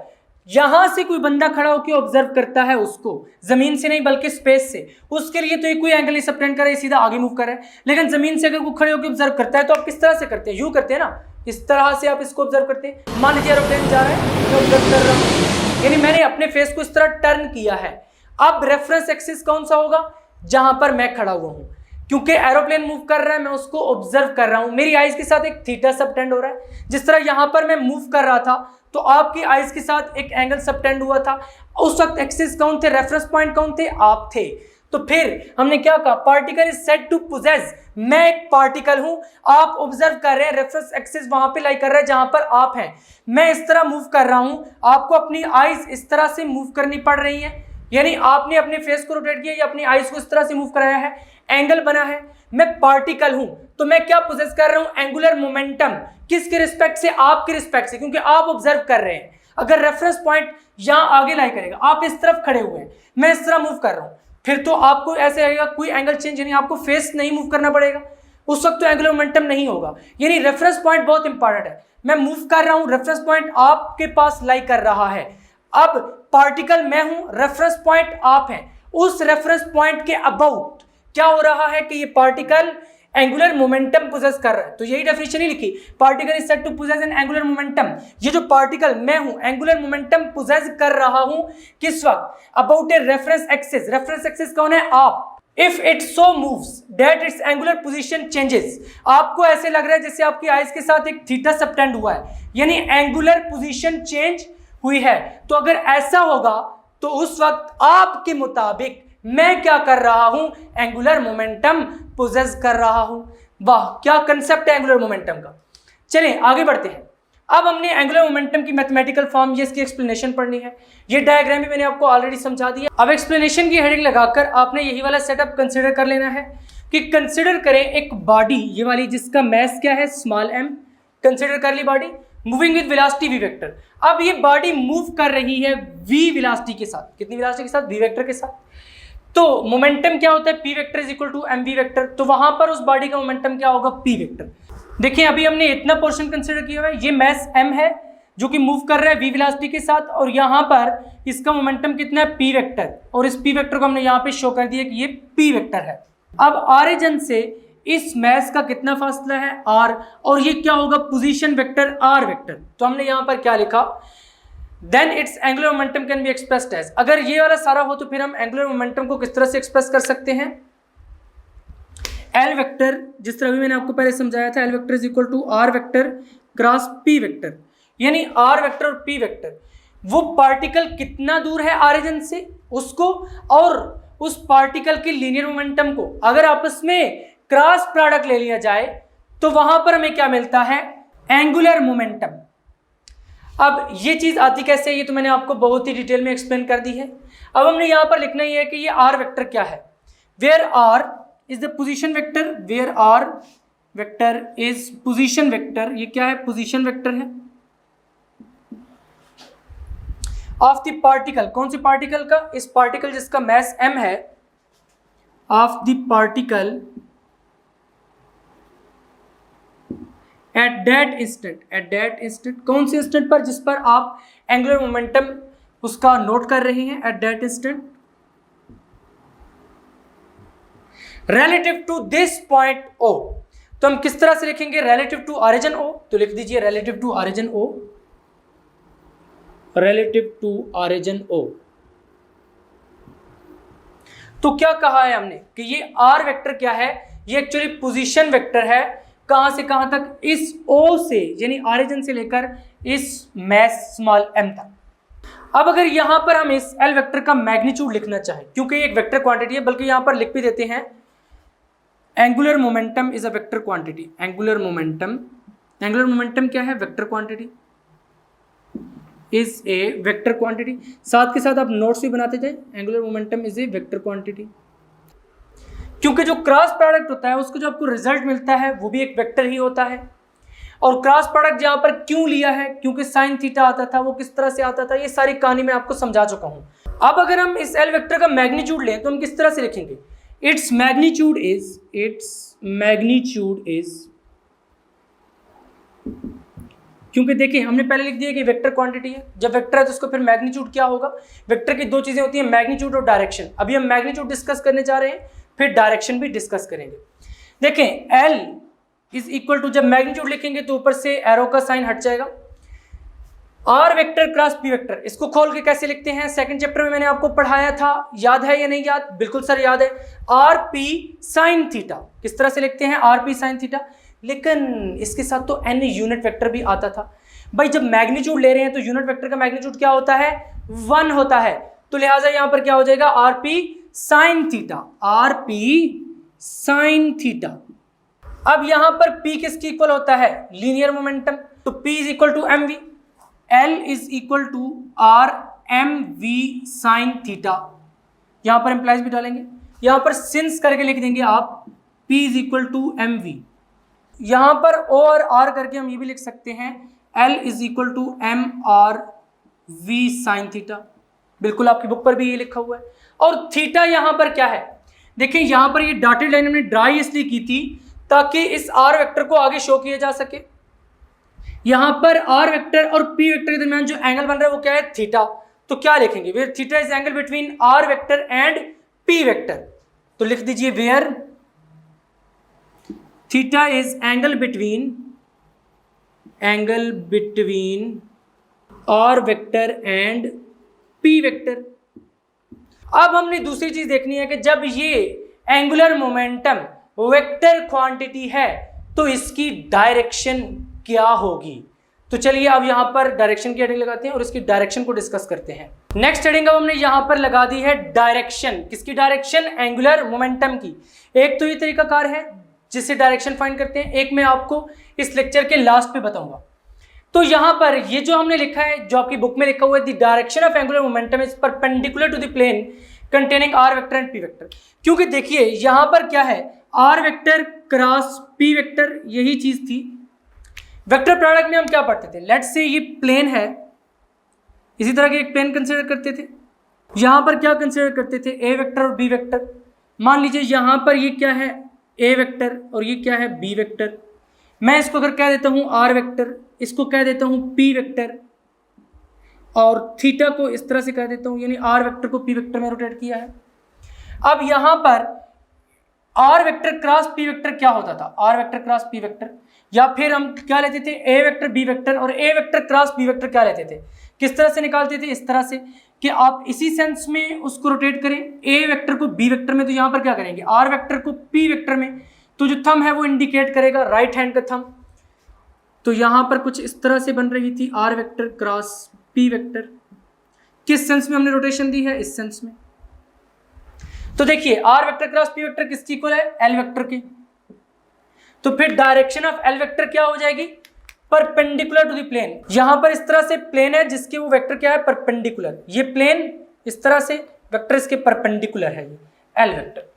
यहां से कोई बंदा खड़ा होकर ऑब्जर्व करता है उसको, जमीन से नहीं बल्कि स्पेस से, उसके लिए तो ये कोई एंगल नहीं सबटेंड कर रहा है, सीधा आगे मूव कर रहा है। लेकिन जमीन से अगर कोई खड़े होकर ऑब्जर्व करता है तो आप किस तरह से करते हैं, यूं करते हैं ना, इस तरह से आप इसको ऑब्जर्व करते हैं। मान लीजिए एरोप्लेन जा रहा है, मैं ऑब्जर्व कर रहा हूं, यानी मैंने अपने फेस को इस तरह टर्न किया है। अब रेफरेंस एक्सिस कौन सा होगा, जहां पर मैं खड़ा हुआ हूं, क्योंकि एरोप्लेन मूव कर रहा है, मैं उसको ऑब्जर्व कर रहा हूं, मेरी आईज के साथ एक थीटा सबटेंड हो रहा है। जिस तरह यहां पर मैं मूव कर रहा था तो आपकी आईज के साथ एक एंगल सबटेंड हुआ था, उस वक्त एक्सिस कौन थे, रेफरेंस पॉइंट कौन थे, आप थे। तो फिर हमने क्या कहा, particle is said to possess, मैं एक पार्टिकल हूं, आप ऑब्जर्व कर रहे हैं, रेफरेंस एक्सिस वहां पे लाई कर रहा है जहां पर आप हैं, मैं इस तरह मूव कर रहा हूं, आपको अपनी आईज इस तरह से मूव करनी पड़ रही है, यानी आपने अपने फेस को रोटेट किया या अपनी आईज को इस तरह से मूव कराया है, एंगल बना है, मैं पार्टिकल हूं, तो मैं क्या पोजेस कर रहा हूं, एंगुलर मोमेंटम। किसके रिस्पेक्ट से, आपके रिस्पेक्ट से, क्योंकि आप ऑब्जर्व कर रहे हैं। अगर रेफरेंस पॉइंट यहां आगे लाई करेगा, आप इस तरफ खड़े हुए हैं, मैं इस तरह मूव कर रहा हूं, फिर तो आपको ऐसे लगेगा कोई एंगल चेंज नहीं, आपको फेस नहीं मूव करना पड़ेगा, उस वक्त तो एंगुलर मोमेंटम नहीं होगा। यानी रेफरेंस पॉइंट बहुत इंपॉर्टेंट है, मैं मूव कर रहा हूं, रेफरेंस पॉइंट आपके पास लाई कर रहा है, अब पार्टिकल मैं हूं, रेफरेंस पॉइंट आप हैं, उस रेफरेंस पॉइंट के अबाउट क्या हो रहा है कि ये पार्टिकल एंगुलर मोमेंटम पोजेस कर रहा है। तो यही डेफिनेशन ही लिखी, particle is said to possess an angular momentum, ये जो पार्टिकल मैं हूं एंगुलर मोमेंटम पोजेस कर रहा हूं, किस वक्त, about a reference axis, reference axis कौन है, आप। If it so moves that its angular position changes, आपको ऐसे लग रहा है जैसे आपकी आईज के साथ एक थीटा सबटेंड हुआ है, यानी एंगुलर पोजीशन चेंज हुई है। तो अगर ऐसा होगा तो उस वक्त आपके मुताबिक मैं क्या कर रहा हूं, एंगुलर मोमेंटम पोजेस कर रहा हूं। वाह, क्या कंसेप्ट है एंगुलर मोमेंटम का। चलिए आगे बढ़ते हैं। अब हमने एंगुलर मोमेंटम की मैथमेटिकल फॉर्म, ये इसकी एक्सप्लेनेशन पढ़नी है। ये डायग्राम भी मैंने आपको ऑलरेडी समझा दिया। अब एक्सप्लेनेशन की हेडिंग लगाकर आपने यही वाला सेटअप कंसीडर कर लेना है कि कंसीडर करें एक बॉडी, ये वाली जिसका मास क्या है, स्मॉल m, कंसीडर कर ली body, moving with velocity v vector. अब ये बॉडी मूव कर रही है v वेलोसिटी के साथ, कितनी वेलोसिटी के साथ, v वेक्टर के साथ। तो मोमेंटम क्या होता है, p vector is equal to mv vector, तो वहां पर उस बॉडी का मोमेंटम क्या होगा, p वेक्टर। देखिए अभी हमने इतना पोर्शन कंसीडर किया हुआ है, ये मास m है जो कि मूव कर रहा है v वेलोसिटी के साथ, और यहाँ पर इसका मोमेंटम कितना है, p वेक्टर, और इस p वेक्टर को हमने यहाँ पे शो कर दिया कि ये p वेक्टर है। अब ऑरिजिन से इस मास का कितना फासला है, r, और ये क्या होगा, पोजीशन वेक्टर r वेक्टर। तो हमने यहाँ पर क्या लिखा, then its angular momentum can be expressed as, अगर ये वाला सारा हो तो फिर हम एंगुलर मोमेंटम को किस तरह से एक्सप्रेस कर सकते हैं, एल वेक्टर, जिस तरह भी मैंने आपको पहले समझाया था, L vector is equal to R vector cross P vector, यानी आर वेक्टर और पी वेक्टर, वो पार्टिकल कितना दूर है ऑरिजिन से उसको, और उस पार्टिकल की लीनियर मोमेंटम को अगर आपस में क्रॉस प्रोडक्ट ले लिया जाए तो वहां पर हमें क्या मिलता है, एंगुलर मोमेंटम। अब ये चीज आती कैसे है, ये तो मैंने आपको बहुत ही डिटेल में एक्सप्लेन कर दी है। अब हमने यहां पर लिखना ही है कि ये आर वेक्टर क्या है, where R is the position vector, where R vector is position vector, ये क्या है, पोजीशन वेक्टर है ऑफ द पार्टिकल, कौन से पार्टिकल का, इस पार्टिकल जिसका मास m है, of the particle at that instant, at that instant, कौन से इंस्टेंट पर, जिस पर आप एंगुलर मोमेंटम उसका नोट कर रहे हैं, at that instant, relative to this point O। तो हम किस तरह से लिखेंगे रिलेटिव टू ऑरिजिन ओ, तो लिख दीजिए relative to origin O, relative to origin O. तो क्या कहा है हमने कि ये आर वेक्टर क्या है, ये एक्चुअली पोजीशन वेक्टर है, कहां से कहां तक, इस ओ से यानी ऑरिजिन से लेकर इस मैस स्मॉल एम तक। अब अगर यहां पर हम इस एल वेक्टर का मैग्नीट्यूड लिखना चाहें, क्योंकि ये एक वेक्टर क्वांटिटी है, बल्कि यहां पर लिख भी देते हैं angular momentum is a vector quantity. Angular momentum क्या है, vector quantity is a vector quantity. साथ के साथ आप नोट्स भी बनाते जाए, angular momentum is a vector quantity, क्योंकि जो क्रॉस प्रोडक्ट होता है उसको जो आपको रिजल्ट मिलता है वो भी एक वेक्टर ही होता है। और क्रॉस प्रोडक्ट यहाँ पर क्यों लिया है, क्योंकि साइन थीटा आता था, वो किस तरह से आता था, ये सारी कहानी मैं आपको समझा चुका हूं। अब अगर हम इस एल वेक्टर का मैग्नीट्यूड लें तो हम किस तरह से लिखेंगे, इट्स मैग्नीट्यूड इज, क्योंकि देखिए हमने पहले लिख दिया कि वेक्टर क्वांटिटी है, जब वेक्टर है तो उसको फिर मैग्नीट्यूड क्या होगा, वेक्टर की दो चीजें होती हैं, मैग्नीट्यूड और डायरेक्शन। अभी हम मैग्नीट्यूड डिस्कस करने जा रहे हैं, फिर डायरेक्शन भी डिस्कस करेंगे। देखें L इज इक्वल टू, जब मैग्नीट्यूड लिखेंगे तो ऊपर से एरो का साइन हट जाएगा, R vector cross P vector. इसको खोल के कैसे लिखते हैं, सेकंड चैप्टर में मैंने आपको पढ़ाया था, याद है या नहीं याद, बिल्कुल सर याद है, आर पी साइन थीटा। किस तरह से लिखते हैं, आर पी साइन थीटा, लेकिन इसके साथ तो एन यूनिट वेक्टर भी आता था। भाई जब मैग्नीट्यूड ले रहे हैं तो यूनिट वेक्टर का मैग्नीट्यूड क्या होता है, 1 होता है, तो लिहाजा यहां पर क्या हो जाएगा, R P sine theta, R P sine theta. अब यहां पर P किसकी इक्वल होता है, लीनियर मोमेंटम, तो P is equal to M V, L is equal to R M V sine theta. यहां पर एम्प्लाइज भी डालेंगे, यहां पर सिंस करके लिख देंगे आप P is equal to M V. यहां पर O और R करके हम ये भी लिख सकते हैं L is equal to M R V sine theta, बिल्कुल आपकी बुक पर भी ये लिखा हुआ है। और थीटा यहां पर क्या है, देखिए यहां पर ये डॉटेड लाइन हमने ड्राई इसलिए की थी ताकि इस आर वेक्टर को आगे शो किया जा सके। यहां पर आर वेक्टर और पी वेक्टर के दरमियान जो एंगल बन रहा है वो क्या है, थीटा। तो क्या लिखेंगे, where theta is angle between R vector and P vector, तो लिख दीजिए where theta is angle between R vector and P vector. अब हमने दूसरी चीज देखनी है कि जब ये एंगुलर मोमेंटम वेक्टर क्वांटिटी है तो इसकी डायरेक्शन क्या होगी। तो चलिए अब यहां पर डायरेक्शन की हेडिंग लगाते हैं और इसकी डायरेक्शन को डिस्कस करते हैं। नेक्स्ट हेडिंग अब हमने यहां पर लगा दी है डायरेक्शन, किसकी डायरेक्शन, एंगुलर मोमेंटम की। एक तो ये तरीकाकार है जिससे डायरेक्शन फाइंड करते हैं, एक मैं आपको इस लेक्चर के लास्ट पे बताऊंगा। तो यहां पर ये जो हमने लिखा है, जो आपकी बुक में लिखा हुआ है, the direction of angular momentum is perpendicular to the plane containing R vector and P vector. क्योंकि देखिए यहां पर क्या है, R vector cross P vector, यही चीज थी। वेक्टर प्रोडक्ट में हम क्या पढ़ते थे, लेट्स से ये प्लेन है, इसी तरह के एक प्लेन कंसीडर करते थे। यहां पर क्या कंसीडर करते थे, ए वेक्टर और बी वेक्टर। मान लीजिए यहां पर ये क्या है, ए वेक्टर, और ये क्या है, बी वेक्टर। मैं इसको अगर कह देता हूं आर वेक्टर, इसको कह देता हूं पी वेक्टर, और थीटा को इस तरह से कह देता हूं, यानी आर वेक्टर को पी वेक्टर में रोटेट किया है। अब यहां पर R vector cross P vector क्या होता था, R vector cross P vector, या फिर हम क्या लेते थे, ए वेक्टर बी वेक्टर, और ए वेक्टर क्रॉस बी वेक्टर क्या लेते थे, किस तरह से निकालते थे, इस तरह से कि आप इसी सेंस में उसको रोटेट करें, ए वेक्टर को बी वेक्टर में, तो यहां पर क्या करेंगे, आर वेक्टर को पी वेक्टर में, तो जो थंब है वो इंडिकेट करेगा राइट हैंड का थंब। तो यहां पर कुछ इस तरह से बन रही थी R vector cross P vector. किस सेंस में हमने रोटेशन दी है, इस सेंस में। तो देखिए R vector cross P vector किसकी इक्वल है, एल वेक्टर की। तो फिर डायरेक्शन ऑफ एल वेक्टर क्या हो जाएगी, परपेंडिकुलर टू द प्लेन। यहां पर इस तरह से प्लेन है जिसके वो वेक्टर क्या है, परपेंडिकुलर। ये प्लेन इस तरह से वेक्टर इसके परपेंडिकुलर है, ये L vector.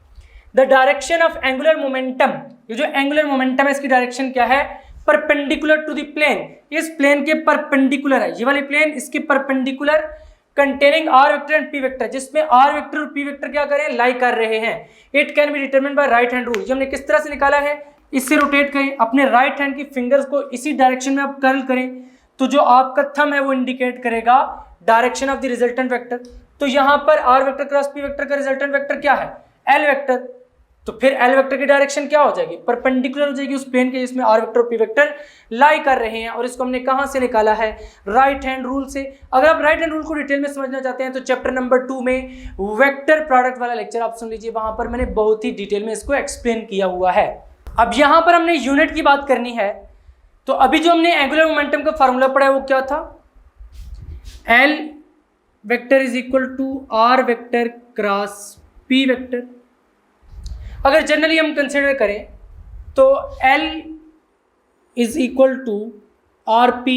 The direction of angular momentum, ये जो एंगुलर मोमेंटम है इसकी डायरेक्शन क्या है, परपेंडिकुलर टू द प्लेन। इस प्लेन के परपेंडिकुलर है, ये वाली प्लेन इसके perpendicular, containing R vector and P vector, जिसमें आर वेक्टर और पी वेक्टर क्या करें, लाई कर रहे हैं। It can be determined by right hand rule. ये हमने किस तरह से निकाला है, इससे रोटेट करें, अपने राइट हैंड की फिंगर्स को इसी डायरेक्शन में आप कर्ल करें, तो जो आपका थंब है वो इंडिकेट करेगा direction of the resultant vector. तो यहां पर R vector cross P vector का रिजल्टेंट वेक्टर क्या है, एल वेक्टर। तो फिर एल वेक्टर की डायरेक्शन क्या हो जाएगी, परपेंडिकुलर हो जाएगी उस प्लेन के जिसमें आर वेक्टर और पी वेक्टर लाई कर रहे हैं। और इसको हमने कहां से निकाला है, राइट हैंड रूल से। अगर आप राइट हैंड रूल को डिटेल में समझना चाहते हैं तो चैप्टर नंबर 2 में वेक्टर प्रोडक्ट वाला लेक्चर आप सुन लीजिए, वहां पर मैंने बहुत ही डिटेल में इसको एक्सप्लेन किया हुआ है। अब यहां पर हमने यूनिट की बात करनी है, तो अभी जो हमने एंगुलर मोमेंटम का फॉर्मूला पढ़ा है वो क्या था, L vector is equal to R vector cross P vector. अगर जनरली हम कंसिडर करें तो L is equal to R P,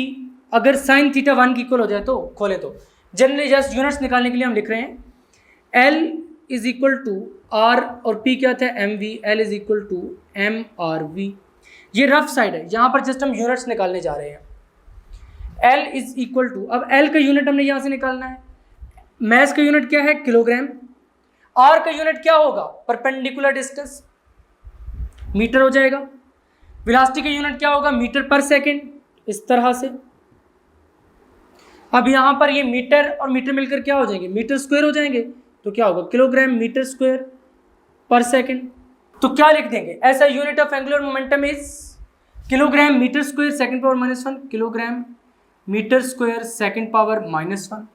अगर साइन थीटा 1 की इक्वल हो जाए तो खोले, तो जनरली जस्ट यूनिट्स निकालने के लिए हम लिख रहे हैं L is equal to R और P क्या था M V, L is equal to M R V. ये रफ साइड है, यहाँ पर जस्ट हम यूनिट्स निकालने जा रहे हैं। L इज इक्वल टू, अब L का यूनिट हमने यहाँ से निकालना है, मैस का यूनिट क्या है किलोग्राम, आर का यूनिट क्या होगा परपेंडिकुलर डिस्टेंस, मीटर हो जाएगा। वेलोसिटी का यूनिट क्या होगा मीटर पर सेकंड, इस तरह से। अब यहां पर ये मीटर और मीटर मिलकर क्या हो जाएंगे, मीटर स्क्वायर हो जाएंगे, तो क्या होगा किलोग्राम मीटर स्क्वायर पर सेकंड। तो क्या लिख देंगे, ऐसा unit of angular momentum is kilogram metre square second power -1, kilogram metre square second power -1।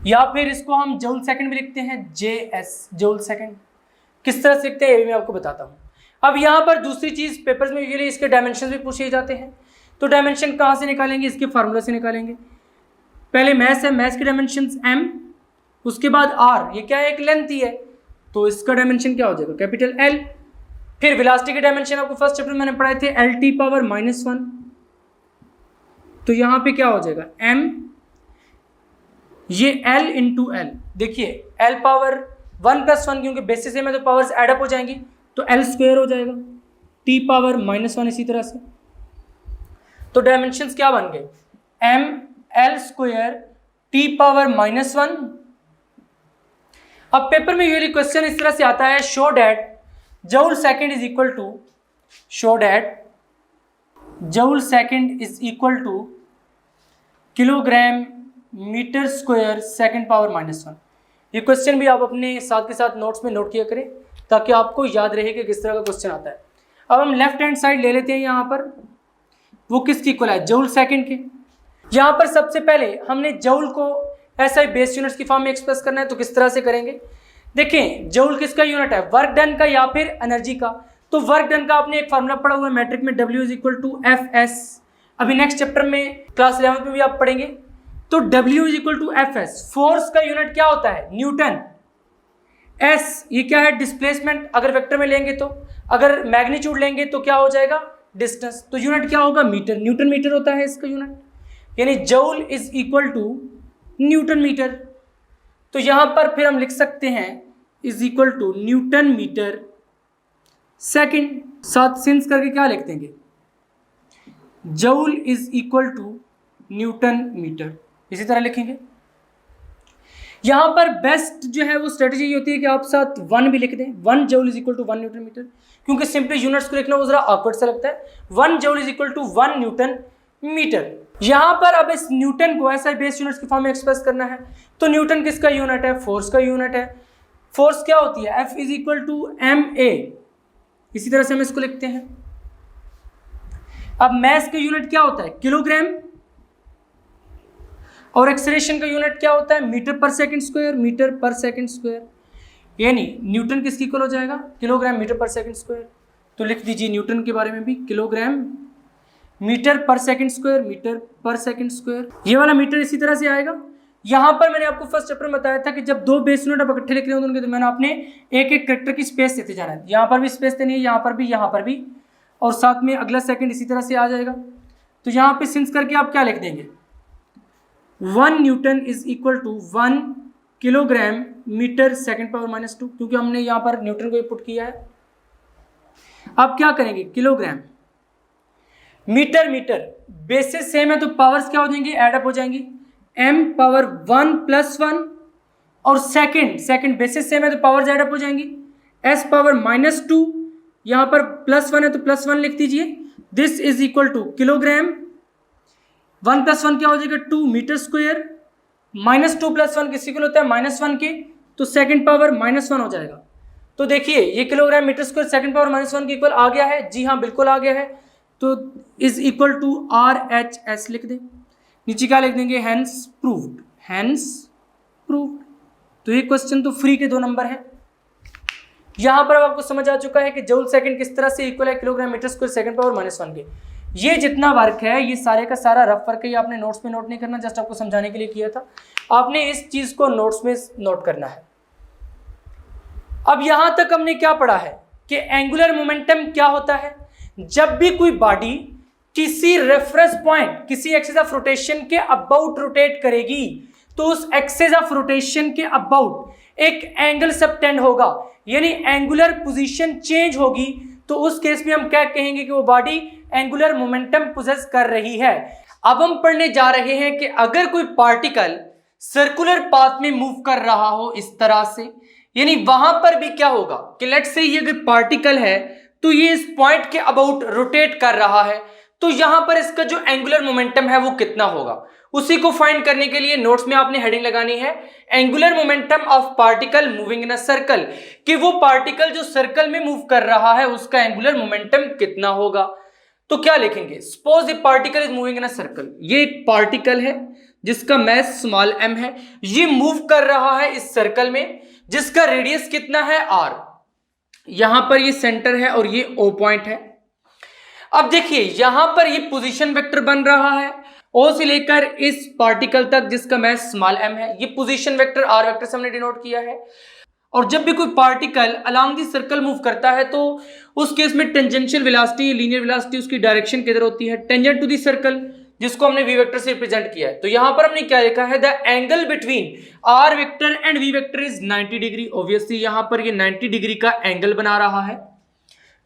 या फिर इसको हम जूल सेकंड में लिखते हैं, JS जूल सेकंड। किस तरह से लिखते हैं ये भी मैं आपको बताता हूँ। अब यहाँ पर दूसरी चीज़, पेपर्स में यूजुअली इसके डायमेंशन भी पूछे जाते हैं, तो डायमेंशन कहाँ से निकालेंगे, इसके फार्मूला से निकालेंगे। पहले मैस है, मैस की डायमेंशन m, उसके बाद r, ये क्या है एक लेंथ ही है, तो इसका डायमेंशन क्या हो जाएगा कैपिटल L। फिर वेलोसिटी के डायमेंशन आपको फर्स्ट चैप्टर में मैंने पढ़ाए थे LT पावर -1, तो यहाँ पे क्या हो जाएगा m, ये L इंटू एल, देखिए L पावर 1 + 1, क्योंकि बेसिस में तो पावर्स एडअप हो जाएंगी, तो L स्क्वायर हो जाएगा, T पावर -1 इसी तरह से। तो डायमेंशंस क्या बन गए, m L square T power -1। अब पेपर में यूजुअली क्वेश्चन इस तरह से आता है, show that joule second is equal to, show that joule second is equal to kilogram metre square second power -1। ये क्वेश्चन भी आप अपने साथ के साथ नोट्स में नोट किया करें ताकि आपको याद रहे कि किस तरह का क्वेश्चन आता है। अब हम लेफ्ट हैंड साइड ले लेते हैं, यहाँ पर वो किसकी इक्वल है, जूल सेकंड के। यहाँ पर सबसे पहले हमने जूल को ऐसा बेस यूनिट्स की फॉर्म में एक्सप्रेस करना है, तो किस तरह से करेंगे, देखें जूल किसका यूनिट है, वर्क डन का या फिर एनर्जी का। तो वर्क डन का आपने एक फार्मूला पढ़ा हुआ है मैट्रिक में, W is equal to FS। अभी नेक्स्ट चैप्टर में क्लास 11 में भी आप पढ़ेंगे, तो W is equal to FS। Force का यूनिट क्या होता है न्यूटन। S ये क्या है डिस्प्लेसमेंट, अगर वेक्टर में लेंगे तो, अगर मैग्नीट्यूड लेंगे तो क्या हो जाएगा डिस्टेंस, तो यूनिट क्या होगा मीटर, न्यूटन मीटर होता है इसका यूनिट, यानी joule is equal to newton metre. तो यहां पर फिर हम लिख सकते हैं is equal to newton metre second, साथ सिंस करके क्या लिख देंगे, joule is equal to newton metre, इसी तरह लिखेंगे। यहां पर बेस्ट जो है वो स्ट्रेटजी होती है कि आप साथ 1 भी लिख दें, 1 joule is equal to 1 newton metre, क्योंकि सिंपली यूनिट्स को लिखना वो जरा ऑकवर्ड सा लगता है। 1 joule is equal to 1 newton metre. यहां पर अब इस न्यूटन को ऐसा बेस यूनिट्स की फॉर्म में एक्सप्रेस करना है, तो न्यूटन किसका यूनिट है, फोर्स का यूनिट है। फोर्स क्या होती है, F is equal to ma, इसी तरह से हम इसको लिखते हैं। अब मैस का यूनिट क्या होता है किलोग्राम, और एक्सेलरेशन का यूनिट क्या होता है मीटर पर सेकंड स्क्वायर, मीटर पर सेकंड स्क्वायर, यानी न्यूटन किसकी इक्वल हो जाएगा किलोग्राम मीटर पर सेकंड स्क्वायर। तो लिख दीजिए न्यूटन के बारे में भी, किलोग्राम मीटर पर सेकंड स्क्वायर, मीटर पर सेकंड स्क्वायर, ये वाला मीटर इसी तरह से आएगा। यहां पर मैंने आपको फर्स्ट चैप्टर में बताया था कि जब दो बेस यूनिट आप इकट्ठे लिख रहे हो उनके दरमियान आपने एक एक कैरेक्टर की स्पेस देते जाना है, यहाँ पर भी स्पेस देनी है, यहाँ पर भी, और साथ में अगला सेकंड इसी तरह से आ जाएगा। तो यहाँ पे सिंस करके आप क्या लिख देंगे, 1 newton is equal to 1 kilogram metre second power -2, क्योंकि हमने यहाँ पर न्यूटन को पुट किया है। अब क्या करेंगे kilogram metre, metre basis same है तो पावर्स क्या हो जाएंगी ऐड अप हो जाएंगी, m पावर 1 + 1, और सेकंड बेसिस सेम है तो पावर्स ऐड अप हो जाएंगी, s पावर -2, यहाँ पर +1 है तो +1 लिख दीजिए। This is equal to kilogram, 1 + 1 क्या हो जाएगा 2 मीटर स्क्वायर, -2 + 1 किसी को होता है -1 के, तो सेकंड पावर -1 हो जाएगा। तो देखिए ये kilogram metre square second power -1 के इक्वल आ गया है। जी हाँ, बिल्कुल आ गया है। तो इज इक्वल टू RHS लिख दें, नीचे क्या लिख देंगे, हेंस प्रूव्ड, हेंस प्रूव्ड। तो ये क्वेश्चन तो फ्री के 2 नंबर है। यहां पर आपको समझ आ चुका है कि जूल सेकंड किस तरह से इक्वल है kilogram metre square second power -1 के। ये जितना वर्क है ये सारे का सारा रफ वर्क है, ये आपने नोट्स में नोट नहीं करना, जस्ट आपको समझाने के लिए किया था। आपने इस चीज को नोट्स में नोट करना है। अब यहां तक हमने क्या पढ़ा है कि एंगुलर मोमेंटम क्या होता है। जब भी कोई बॉडी किसी रेफरेंस पॉइंट, किसी एक्सिस ऑफ रोटेशन के अबाउट रोटेट करेगी तो उस एक्सिस ऑफ रोटेशन के अबाउट एक एंगल सबटेंड होगा, यानी एंगुलर पोजीशन चेंज होगी। तो उस केस में हम क्या कहेंगे कि वो बॉडी एंगुलर मोमेंटम पोजेस कर रही है। अब हम पढ़ने जा रहे हैं कि अगर कोई पार्टिकल सर्कुलर पाथ में मूव कर रहा हो इस तरह से, यानी वहां पर भी क्या होगा कि लेट्स से ये अगर पार्टिकल है तो ये इस पॉइंट के अबाउट रोटेट कर रहा है, तो यहां पर इसका जो एंगुलर मोमेंटम है वो कितना होगा, उसी को फाइंड करने के लिए नोट्स में आपने हेडिंग लगानी है angular momentum of particle moving in a circle, कि वो पार्टिकल जो सर्कल में मूव कर रहा है उसका एंगुलर मोमेंटम कितना होगा। तो क्या लिखेंगे, suppose A particle is moving in a circle. ये एक पार्टिकल है जिसका मास स्मॉल m है, ये मूव कर रहा है इस सर्कल में जिसका रेडियस कितना है r। यहां पर ये सेंटर है और ये O पॉइंट है। अब देखिए यहां पर ये पोजीशन वेक्टर बन रहा है O से लेकर इस पार्टिकल तक जिसका मास स्मॉल m है, ये पोजीशन वेक्टर r वेक्टर से हमने डिनोट किया है। और जब भी कोई particle along the circle move करता है तो उस केस में टेंजेंशियल वेलोसिटी, लीनियर वेलोसिटी, उसकी डायरेक्शन किधर होती है, टेंजेंट टू दी सर्कल, जिसको हमने v वेक्टर से रिप्रेजेंट किया है। तो यहां पर हमने क्या लिखा है, the angle between r vector and v vector is 90 degree. Obviously यहां पर ये 90 डिग्री का एंगल बना रहा है,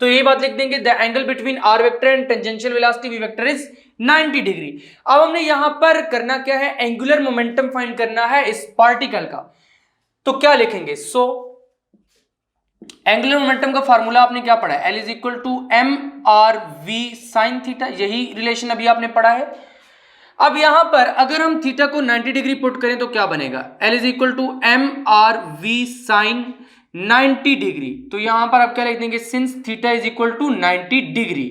तो ये बात लिख देंगे, the angle between r vector and tangential velocity v vector is 90 degree. अब हमने यहां पर करना क्या है, एंगुलर मोमेंटम फाइंड करना है इस पार्टिकल का। तो क्या लिखेंगे, सो एंगुलर मोमेंटम का फार्मूला आपने क्या पढ़ा है, L is equal to mRv sin theta, यही रिलेशन अभी आपने पढ़ा है। अब यहां पर अगर हम थीटा को 90 डिग्री पुट करें तो क्या बनेगा, L is equal to mRv sin 90 degree. तो यहां पर आप क्या लिख देंगे, since theta is equal to 90 degree.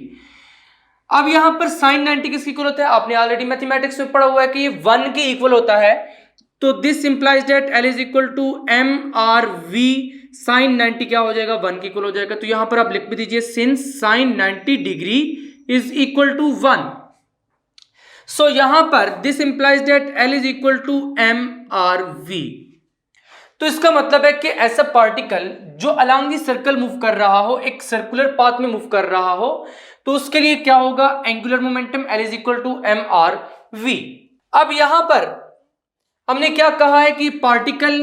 अब यहां पर sin 90 किसके इक्वल होता है, आपने ऑलरेडी मैथमेटिक्स में पढ़ा हुआ है कि ये 1 के इक्वल होता है। तो this implies that L is equal to mRv sin 90 क्या हो जाएगा, 1 के इक्वल हो जाएगा। तो यहां पर आप लिख भी दीजिए, since sin 90 degree is equal to 1। So यहां पर this implies that L is equal to mRv। तो इसका मतलब है कि ऐसा पार्टिकल जो अलोंग दी सर्कल मूव कर रहा हो, एक सर्कुलर पाथ में मूव कर रहा हो, तो उसके लिए क्या होगा, angular momentum L is equal to mRv। अब यहां पर हमने क्या कहा है कि पार्टिकल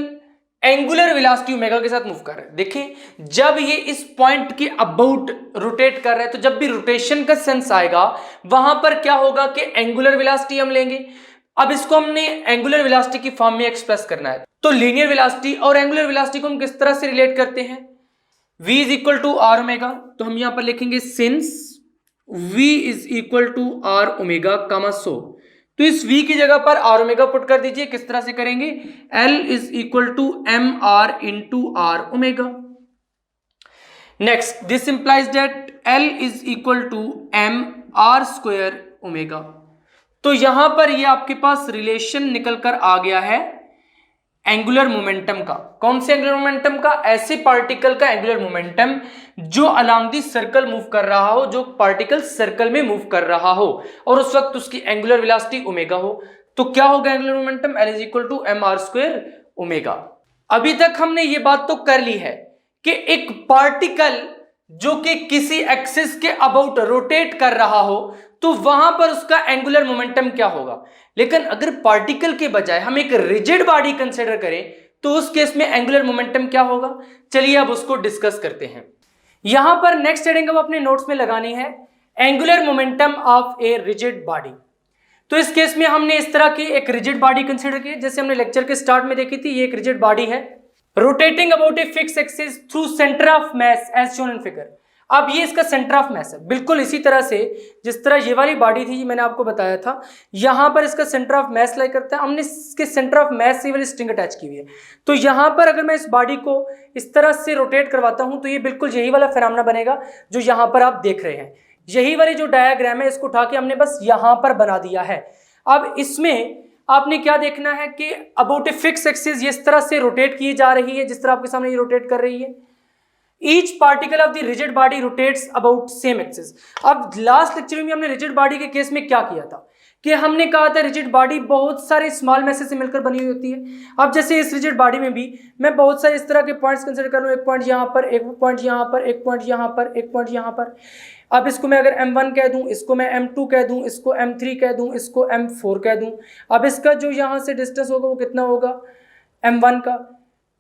एंगुलर वेलोसिटी ओमेगा के साथ मूव कर रहा है। देखिए जब ये इस पॉइंट के अबाउट रोटेट कर रहा है तो जब भी रोटेशन का सेंस आएगा वहां पर क्या होगा कि एंगुलर वेलोसिटी हम लेंगे। अब इसको हमने एंगुलर वेलोसिटी की फॉर्म में एक्सप्रेस करना है, तो लीनियर वेलोसिटी और एंगुलर वेलोसिटी को हम किस तरह से रिलेट करते हैं, v is equal to r omega. तो हम यहां पर लिखेंगे since v is equal to r omega comma so. तो इस v की जगह पर r ओमेगा पुट कर दीजिए। किस तरह से करेंगे, L is equal to mr into r omega. Next this implies that L is equal to mr square omega. तो यहां पर ये आपके पास रिलेशन निकल कर आ गया है एंगुलर मोमेंटम का। कौन से एंगुलर मोमेंटम का, ऐसे पार्टिकल का एंगुलर मोमेंटम जो अलोंग दी सर्कल मूव कर रहा हो, जो पार्टिकल सर्कल में मूव कर रहा हो और उस वक्त उसकी एंगुलर वेलोसिटी ओमेगा हो। तो क्या होगा angular momentum, L is equal to mr square omega. अभी तक हमने ये बात तो कर ली है कि एक पार्टिकल जो कि किसी एक्सिस के अबाउट रोटेट कर रहा हो तो वहां पर उसका एंगुलर मोमेंटम क्या होगा। लेकिन अगर पार्टिकल के बजाय हम एक रिजिड बॉडी कंसीडर करें तो उस केस में एंगुलर मोमेंटम क्या होगा, चलिए अब उसको डिस्कस करते हैं। यहां पर नेक्स्ट हेडिंग अब अपने नोट्स में लगानी है angular momentum of a rigid body. तो इस केस में हमने इस तरह की एक रिजिड बॉडी कंसीडर की, जैसे हमने लेक्चर के स्टार्ट में देखी थी। ये एक रिजिड बॉडी है rotating about a fix axis through centre of mass as shown in figure. अब ये इसका सेंटर ऑफ मैस है, बिल्कुल इसी तरह से जिस तरह ये वाली बॉडी थी, मैंने आपको बताया था यहां पर इसका सेंटर ऑफ मैस लाई करता है, हमने इसके सेंटर ऑफ मैस से वाली स्ट्रिंग अटैच की हुई है। तो यहां पर अगर मैं इस बॉडी को इस तरह से रोटेट करवाता हूं तो ये बिल्कुल यही वाला फिनोमेना बनेगा जो यहां पर आप देख रहे हैं। यही वाली जो डायग्राम है इसको उठा के हमने बस यहां पर बना दिया है। अब इसमें आपने क्या देखना है कि अबाउट ए फिक्स एक्सिस ये इस तरह से रोटेट की जा रही है, जिस तरह आपके सामने ये रोटेट कर रही है। Each particle of the rigid body rotates about same axis. अब लास्ट लेक्चर में हमने रिजिड बॉडी के केस में क्या किया था कि हमने कहा था रिजिड बॉडी बहुत सारे स्मॉल मैसेज से मिलकर बनी हुई होती है। अब जैसे इस रिजिड बॉडी में भी मैं बहुत सारे इस तरह के पॉइंट्स कंसीडर कर लूँ, एक पॉइंट यहाँ पर, एक पॉइंट यहाँ पर, एक पॉइंट यहाँ पर, एक पॉइंट यहाँ पर। अब इसको मैं अगर M1 कह दूं, इसको मैं M2 कह दूं, इसको M3 कह दूं, इसको M4 कह दूं। अब इसका जो यहाँ से डिस्टेंस होगा वो कितना होगा M1 का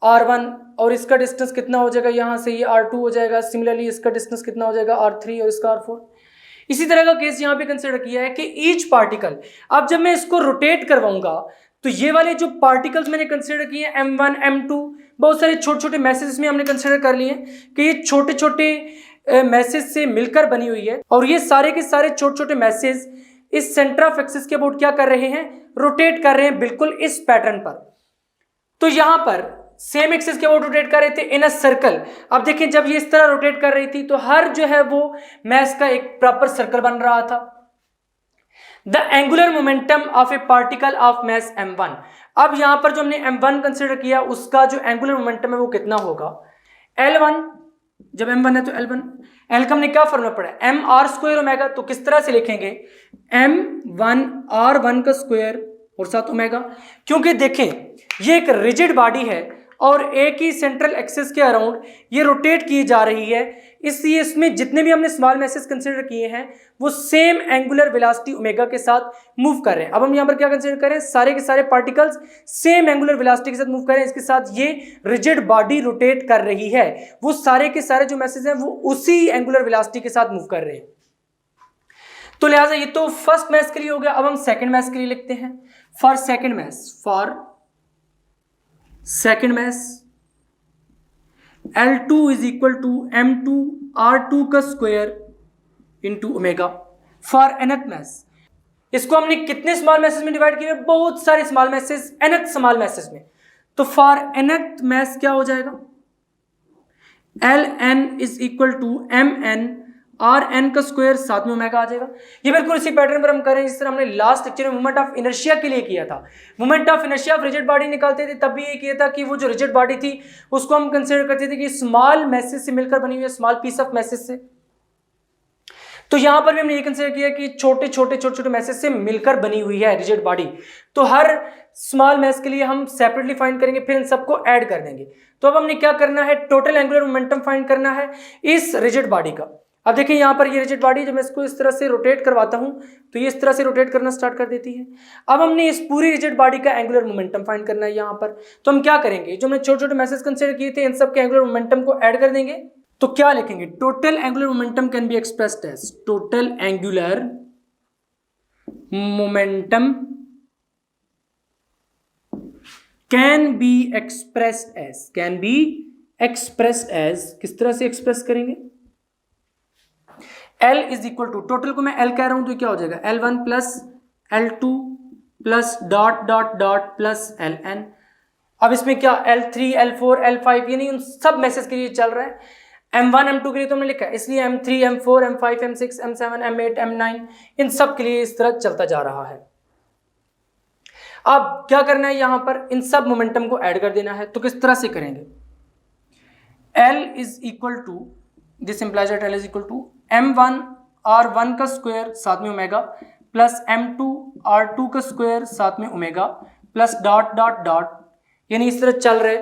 R1, और इसका डिस्टेंस कितना हो जाएगा यहाँ से, ये R2 हो जाएगा। सिमिलरली इसका डिस्टेंस कितना हो जाएगा R3 और इसका R4। इसी तरह का केस यहाँ पे कंसिडर किया है कि ईच पार्टिकल, अब जब मैं इसको रोटेट करवाऊंगा तो ये वाले जो पार्टिकल्स मैंने कंसिडर किए M1 M2 बहुत सारे छोटे छोटे मैसेज में हमने कंसिडर कर लिए कि ये छोटे छोटे मैसेज से मिलकर बनी हुई है, और ये सारे के सारे छोटे छोटे मैसेज इस सेंटर ऑफ एक्सिस के अबाउट क्या कर रहे हैं, रोटेट कर रहे हैं बिल्कुल इस पैटर्न पर। तो यहां पर सेम एक्सिस के अबाउट रोटेट कर रहे थे इन अ सर्कल। अब देखिए जब ये इस तरह रोटेट कर रही थी तो हर जो है वो मैस का एक प्रॉपर सर्कल बन रहा था। The angular momentum of A particle of mass M1। अब यहां पर जो हमने M1 कंसिडर किया उसका जो एंगुलर मोमेंटम है वो कितना होगा L1। जब M1 है तो L1, L का हमने क्या फॉर्मूला पढ़ा है mr² ओमेगा। तो किस तरह से लिखेंगे m1r1 का स्क्वायर और साथ ओमेगा, क्योंकि देखें ये एक रिजिड बॉडी है और एक ही सेंट्रल एक्सिस के अराउंड ये रोटेट की जा रही है, इसलिए इसमें जितने भी हमने स्मॉल मैसेज कंसीडर किए हैं वो सेम एंगुलर वेलोसिटी ओमेगा के साथ मूव कर रहे हैं। अब हम यहाँ पर क्या कंसीडर करें, सारे के सारे पार्टिकल्स सेम एंगुलर वेलोसिटी के साथ मूव कर रहे हैं, इसके साथ ये रिजिड बॉडी रोटेट कर रही है, वो सारे के सारे जो मैसेज हैं वो उसी एंगुलर वेलोसिटी के साथ मूव कर रहे हैं। तो लिहाजा ये तो फर्स्ट मैस के लिए हो गया। अब हम सेकेंड मैस के लिए लिखते हैं। For second mass L2 is equal to M2R2 का square into omega. For nth mass, इसको हमने कितने स्मॉल मैसेज में डिवाइड किए, बहुत सारे small masses nth small masses में। तो फॉर nth मैस क्या हो जाएगा Ln is equal to Mn Rn का स्क्वायर साथ में ओमेगा आ जाएगा। ये बिल्कुल इसी पैटर्न पर हम करें जिस तरह हमने लास्ट लेक्चर में मोमेंट ऑफ इनर्शिया के लिए किया था। Moment of inertia of rigid body निकालते थे तब भी ये किया था कि वो जो रिजिड बॉडी थी उसको हम कंसीडर करते थे कि स्मॉल मैसेज से मिलकर बनी हुई है, स्मॉल पीस ऑफ मैसेज से। तो यहां पर भी हमने ये कंसीडर किया कि छोटे छोटे मैसेज से मिलकर बनी हुई है रिजिड बॉडी। तो हर स्मॉल मैस के लिए हम सेपरेटली फाइंड करेंगे, फिर इन सबको ऐड कर देंगे। तो अब हमने क्या करना है, टोटल एंगुलर मोमेंटम फाइंड करना है इस रिजिड बॉडी का। अब देखिए यहाँ पर ये रिजिड बॉडी जब मैं इसको इस तरह से रोटेट करवाता हूँ तो ये इस तरह से रोटेट करना स्टार्ट कर देती है। अब हमने इस पूरी रिजिड बॉडी का एंगुलर मोमेंटम फाइंड करना है यहाँ पर। तो हम क्या करेंगे, जो हमने छोटे छोटे मैसेज कंसीडर किए थे इन सब के एंगुलर मोमेंटम को ऐड कर देंगे। तो क्या लिखेंगे, total angular momentum can be expressed as, total angular momentum can be expressed as, किस तरह से एक्सप्रेस करेंगे, L is equal to, total को मैं L कह रहा हूं तो क्या हो जाएगा L1 plus L2 plus dot dot dot plus Ln। अब इसमें क्या L3 L4 L5 ये नहीं, उन सब मैसेज के लिए चल रहा है। M1 M2 के लिए तो हमने लिखा है, इसलिए M3 M4 M5 M6 M7 M8 M9 इन सब के लिए इस तरह चलता जा रहा है। अब क्या करना है, यहां पर इन सब मोमेंटम को ऐड कर देना है। तो किस तरह से करेंगे, L is equal to, this implies that L is equal to M1 R1 का स्क्वायर साथ में ओमेगा प्लस M2 R2 का स्क्वायर साथ में omega plus dot dot dot, यानी इस तरह चल रहे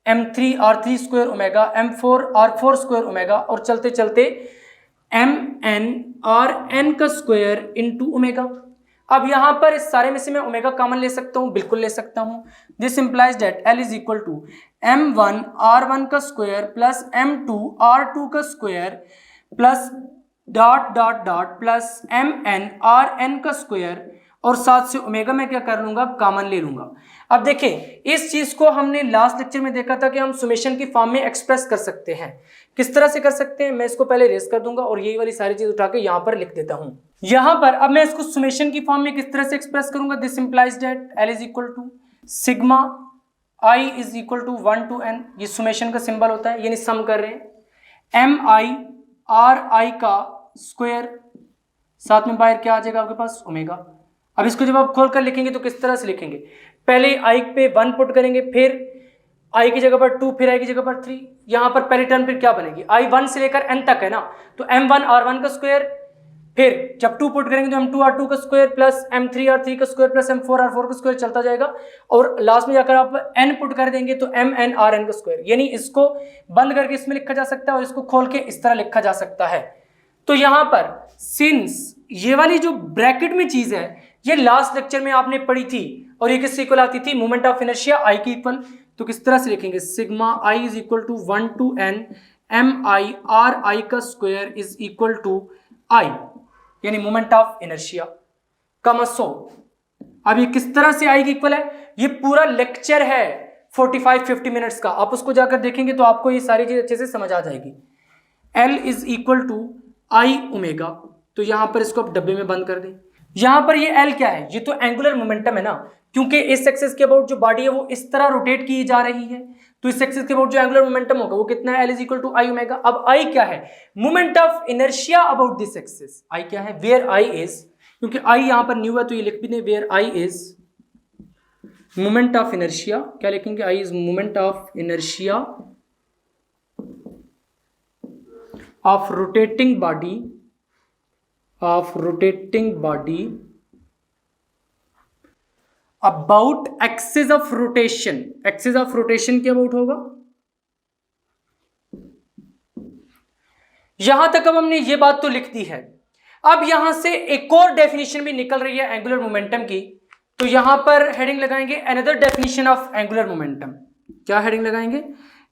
M3 R3 square omega M4 R4 square omega और चलते चलते Mn Rn का स्क्वायर इंटू ओमेगा। अब यहां पर इस सारे में से मैं ओमेगा कॉमन ले सकता हूं, बिल्कुल ले सकता हूं। This implies that L is equal to M1 R1 का स्क्वायर प्लस M2 R2 का square plus dot dot dot plus Mn Rn का स्क्वायर और साथ से ओमेगा में क्या कर लूंगा, कॉमन ले लूंगा। अब देखें, इस चीज को हमने लास्ट लेक्चर में देखा था कि हम सुमेशन की फॉर्म में एक्सप्रेस कर सकते हैं। किस तरह से कर सकते हैं, मैं इसको पहले रेस कर दूंगा और यही वाली सारी चीज उठा के यहां पर लिख देता हूं। यहां पर अब मैं इसको सुमेशन की फॉर्म में किस तरह से एक्सप्रेस करूंगा, this implies that L is equal to sigma I is equal to 1 to n, ये सुमेशन का सिंबल होता है, यानी सम कर रहे हैं, एम आई आर आई का स्क्वायर, साथ में बाहर क्या आ जाएगा आपके पास, ओमेगा। अब इसको जब आप खोल कर लिखेंगे तो किस तरह से लिखेंगे, पहले आई पे 1 पुट करेंगे, फिर आई की जगह पर 2, फिर आई की जगह पर 3, यहां पर पहली टर्म फिर क्या बनेगी, आई 1 से लेकर n तक है ना, तो m1 r1 का स्क्वायर, फिर जब 2 पुट करेंगे तो m2 r2 का स्क्वायर प्लस m3 r3 का स्क्वायर प्लस m4 r4 का स्क्वायर चलता जाएगा, और लास्ट में जाकर आप n पुट कर देंगे तो mn rn का स्क्वायर। यानी इसको बंद करके इसमें लिखा जा सकता है और इसको खोल के इस तरह लिखा जा सकता है। तो यहां पर सिंस ये वाली जो ब्रैकेट में चीज है ये लास्ट लेक्चर में आपने पढ़ी थी और ये किससे इक्वल आती थी, मोमेंट ऑफ इनर्शिया आई की इक्वल। तो किस तरह से लिखेंगे, sigma I is equal to 1 to n M I R I का square is equal to I, यानी मोमेंट ऑफ इनर्शिया का सो। अब ये किस तरह से आई की इक्वल है, ये पूरा लेक्चर है 45-50 मिनट्स का, आप उसको जाकर देखेंगे तो आपको ये सारी चीज अच्छे से समझ आ जाएगी। L is equal to I omega, तो यहां पर इसको आप डब्बे में बंद कर दें। यहां पर ये L क्या है, ये तो एंगुलर मोमेंटम है ना, क्योंकि इस एक्सिस के अबाउट जो बॉडी है वो इस तरह रोटेट की जा रही है, तो इस एक्सिस के अबाउट जो एंगुलर मोमेंटम होगा वो कितना है, L is equal to I omega. अब I क्या है, moment of inertia about this axis, I क्या है, वेयर I इज, क्योंकि I यहां पर न्यू है तो ये लिख भी दें, where I is moment of inertia, क्या लिखेंगे, I is moment of inertia of rotating body about axis of rotation. Axis of rotation के अबाउट होगा। यहां तक अब हमने ये बात तो लिख दी है। अब यहां से एक और डेफिनेशन भी निकल रही है एंगुलर मोमेंटम की, तो यहां पर हेडिंग लगाएंगे another definition of angular momentum. क्या हेडिंग लगाएंगे,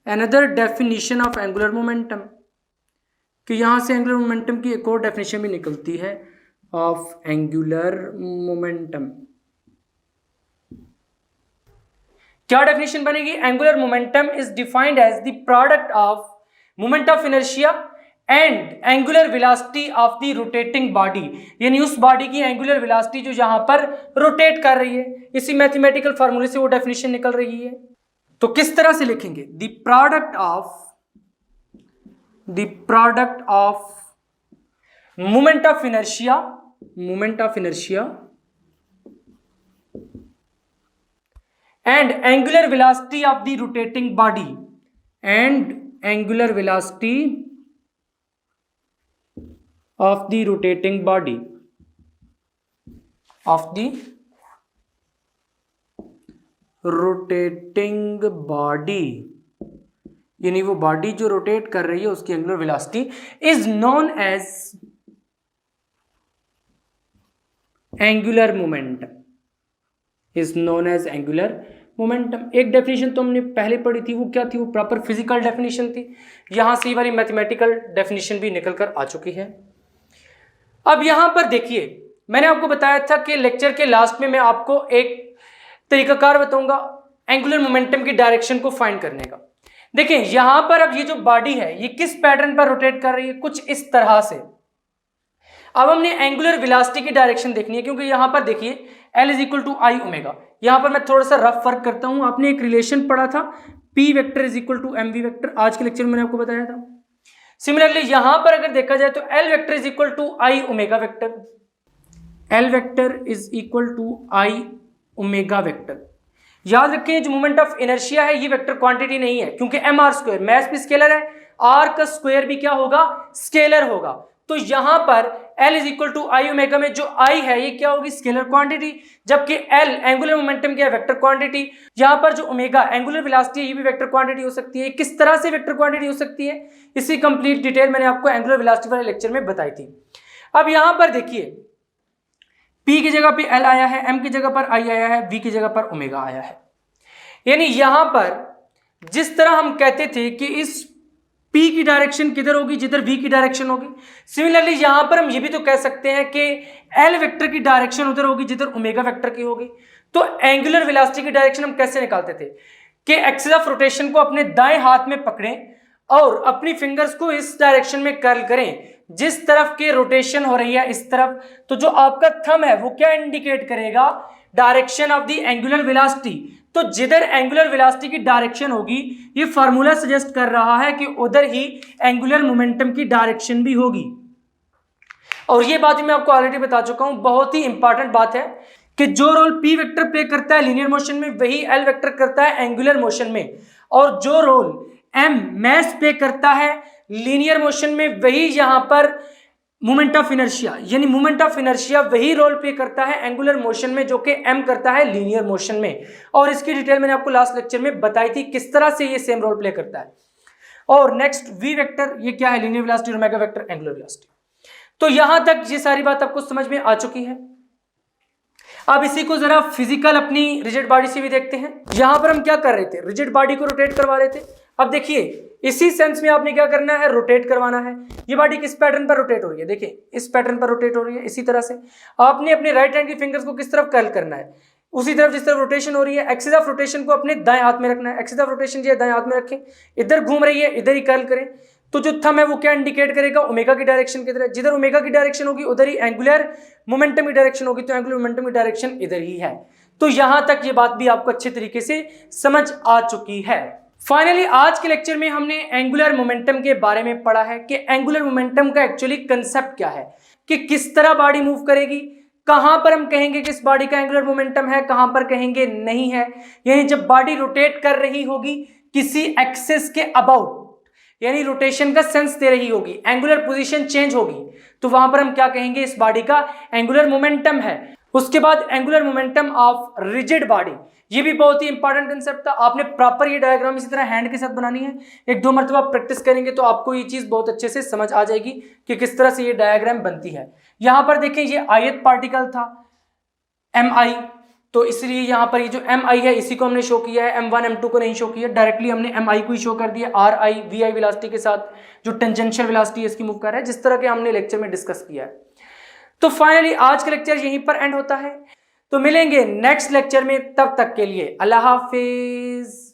another definition of angular momentum, कि यहां से एंगुलर मोमेंटम की एक और डेफिनेशन भी निकलती है ऑफ एंगुलर मोमेंटम। क्या डेफिनेशन बनेगी, angular momentum is defined as the product of moment of inertia and angular velocity of the rotating body, यानी उस बॉडी की एंगुलर वेलोसिटी जो यहां पर रोटेट कर रही है। इसी मैथमेटिकल फार्मूले से वो डेफिनेशन निकल रही है। तो किस तरह से लिखेंगे, the product of moment of inertia and angular velocity of the rotating body and angular velocity of the rotating body यानी वो बॉडी जो रोटेट कर रही है उसकी angular velocity is known as angular momentum. एक डेफिनेशन तो हमने पहले पढ़ी थी, वो क्या थी, वो प्रॉपर फिजिकल डेफिनेशन थी। यहां से वाली मैथमेटिकल डेफिनेशन भी निकल कर आ चुकी है। अब यहां पर देखिए, मैंने आपको बताया था कि लेक्चर के लास्ट में मैं आपको एक तरीकाकार बताऊंगा एंगुलर मोमेंटम की डायरेक्शन को फाइंड करने का। देखिए यहां पर अब ये जो बॉडी है ये किस पैटर्न पर रोटेट कर रही है, कुछ इस तरह से। अब हमने एंगुलर वेलोसिटी की डायरेक्शन देखनी है, क्योंकि यहां पर देखिए L is equal to I omega. यहां पर मैं थोड़ा सा रफ वर्क करता हूं। आपने एक रिलेशन पढ़ा था P vector is equal to mv vector, आज के लेक्चर में मैंने आपको बताया था। सिमिलरली यहां पर अगर देखा जाए तो L vector is equal to I omega vector, L vector is equal to I omega vector. याद रखें जो मोमेंट ऑफ इनर्शिया है ये वेक्टर क्वांटिटी नहीं है, क्योंकि एम आर स्क्वायर, मैथ भी स्केलर है, आर का स्क्वायर भी क्या होगा, स्केलर होगा। तो यहां पर L is equal to I omega में जो I है ये क्या होगी, स्केलर क्वांटिटी, जबकि L एंगुलर मोमेंटम क्या है, वेक्टर क्वांटिटी। यहां पर जो ओमेगा एंगुलर वेलोसिटी है ये भी वेक्टर क्वांटिटी हो सकती है। किस तरह से वेक्टर क्वांटिटी हो सकती है, इसकी कंप्लीट डिटेल मैंने आपको एंगुलर वेलोसिटी वाले लेक्चर में बताई थी। अब यहां पर देखिए P की जगह पे L आया है, M की जगह पर I आया है, V की जगह पर ओमेगा आया है। यानी यहां पर जिस तरह हम कहते थे कि इस P की डायरेक्शन किधर होगी, जिधर V की डायरेक्शन होगी। सिमिलरली यहां पर हम ये भी तो कह सकते हैं कि L वेक्टर की डायरेक्शन उधर होगी जिधर ओमेगा वेक्टर की होगी। तो एंगुलर वेलोसिटी की डायरेक्शन हम कैसे निकालते थे कि एक्सिस ऑफ रोटेशन को अपने दाएं हाथ में पकड़ें और अपनी फिंगर्स को इस डायरेक्शन में कर्ल करें जिस तरफ के रोटेशन हो रही है इस तरफ। तो जो आपका थंब है वो क्या इंडिकेट करेगा, direction of the angular velocity. तो जिधर एंगुलर वेलोसिटी की डायरेक्शन होगी ये फार्मूला सजेस्ट कर रहा है कि उधर ही एंगुलर मोमेंटम की डायरेक्शन भी होगी। और ये बात मैं आपको ऑलरेडी बता चुका हूं, बहुत ही इंपॉर्टेंट बात है कि जो रोल P वेक्टर प्ले करता है लीनियर मोशन में वही L वेक्टर करता है एंगुलर मोशन में, और जो रोल M मैस प्ले करता है लीनियर मोशन में वही यहां पर मोमेंट ऑफ इनर्शिया, यानी मोमेंट ऑफ इनर्शिया वही रोल प्ले करता है एंगुलर मोशन में जो कि M करता है लीनियर मोशन में। और इसकी डिटेल मैंने आपको लास्ट लेक्चर में बताई थी किस तरह से ये सेम रोल प्ले करता है। और नेक्स्ट V वेक्टर, ये क्या है, linear velocity, omega vector angular velocity. तो यहां तक ये सारी बात आपको समझ में आ चुकी है। अब इसी को जरा फिजिकल अपनी रिजिड बॉडी से भी देखते हैं। यहां पर हम क्या कर रहे थे, रिजिड बॉडी को रोटेट करवा रहे थे। अब देखिए इसी सेंस में आपने क्या करना है, रोटेट करवाना है। ये बॉडी किस पैटर्न पर रोटेट हो रही है, देखिए इस पैटर्न पर रोटेट हो रही है। इसी तरह से आपने अपने राइट हैंड की फिंगर्स को किस तरफ कर्ल करना है, उसी तरफ जिस तरफ रोटेशन हो रही है। एक्सिस ऑफ रोटेशन को अपने दाएं हाथ में रखना है। एक्सिस ऑफ रोटेशन जो है दाएं हाथ में रखें, इधर घूम रही है इधर ही कर्ल करें। तो जो थंब है वो क्या इंडिकेट करेगा, ओमेगा की डायरेक्शन किधर है, जिधर ओमेगा की डायरेक्शन होगी उधर ही एंगुलर मोमेंटम की डायरेक्शन होगी। तो एंगुलर मोमेंटम की डायरेक्शन इधर ही है। तो यहां तक ये बात भी आपको अच्छे तरीके से समझ आ चुकी है। फाइनली आज के लेक्चर में हमने एंगुलर मोमेंटम के बारे में पढ़ा है कि एंगुलर मोमेंटम का एक्चुअली कंसेप्ट क्या है, कि किस तरह बॉडी मूव करेगी, कहां पर हम कहेंगे कि इस बॉडी का एंगुलर मोमेंटम है, कहां पर कहेंगे नहीं है। यानी जब बॉडी रोटेट कर रही होगी किसी एक्सिस के अबाउट, यानी रोटेशन का सेंस दे रही होगी, एंगुलर पोजीशन चेंज होगी, तो वहां पर हम क्या कहेंगे, इस बॉडी का एंगुलर मोमेंटम है। उसके बाद angular momentum of rigid body, ये भी बहुत ही इंपॉर्टेंट कंसेप्ट था। आपने प्रॉपर ये डायग्राम इसी तरह हैंड के साथ बनानी है। एक दो मरतबा प्रैक्टिस करेंगे तो आपको ये चीज बहुत अच्छे से समझ आ जाएगी कि किस तरह से ये डायग्राम बनती है। यहां पर देखें ये आयत पार्टिकल था Mi, तो इसलिए यहां पर ये जो Mi है इसी को हमने शो किया है, M1 M2 को नहीं शो किया, डायरेक्टली हमने Mi को ही शो कर दिया Ri Vi वेलोसिटी के साथ जो टेंजेंशियल वेलोसिटी है इसकी मूव कर रहा है, जिस तरह के हमने लेक्चर में डिस्कस किया है। तो फाइनली आज का लेक्चर यहीं पर एंड होता है। तो मिलेंगे नेक्स्ट लेक्चर में, तब तक के लिए अल्लाह हाफिज।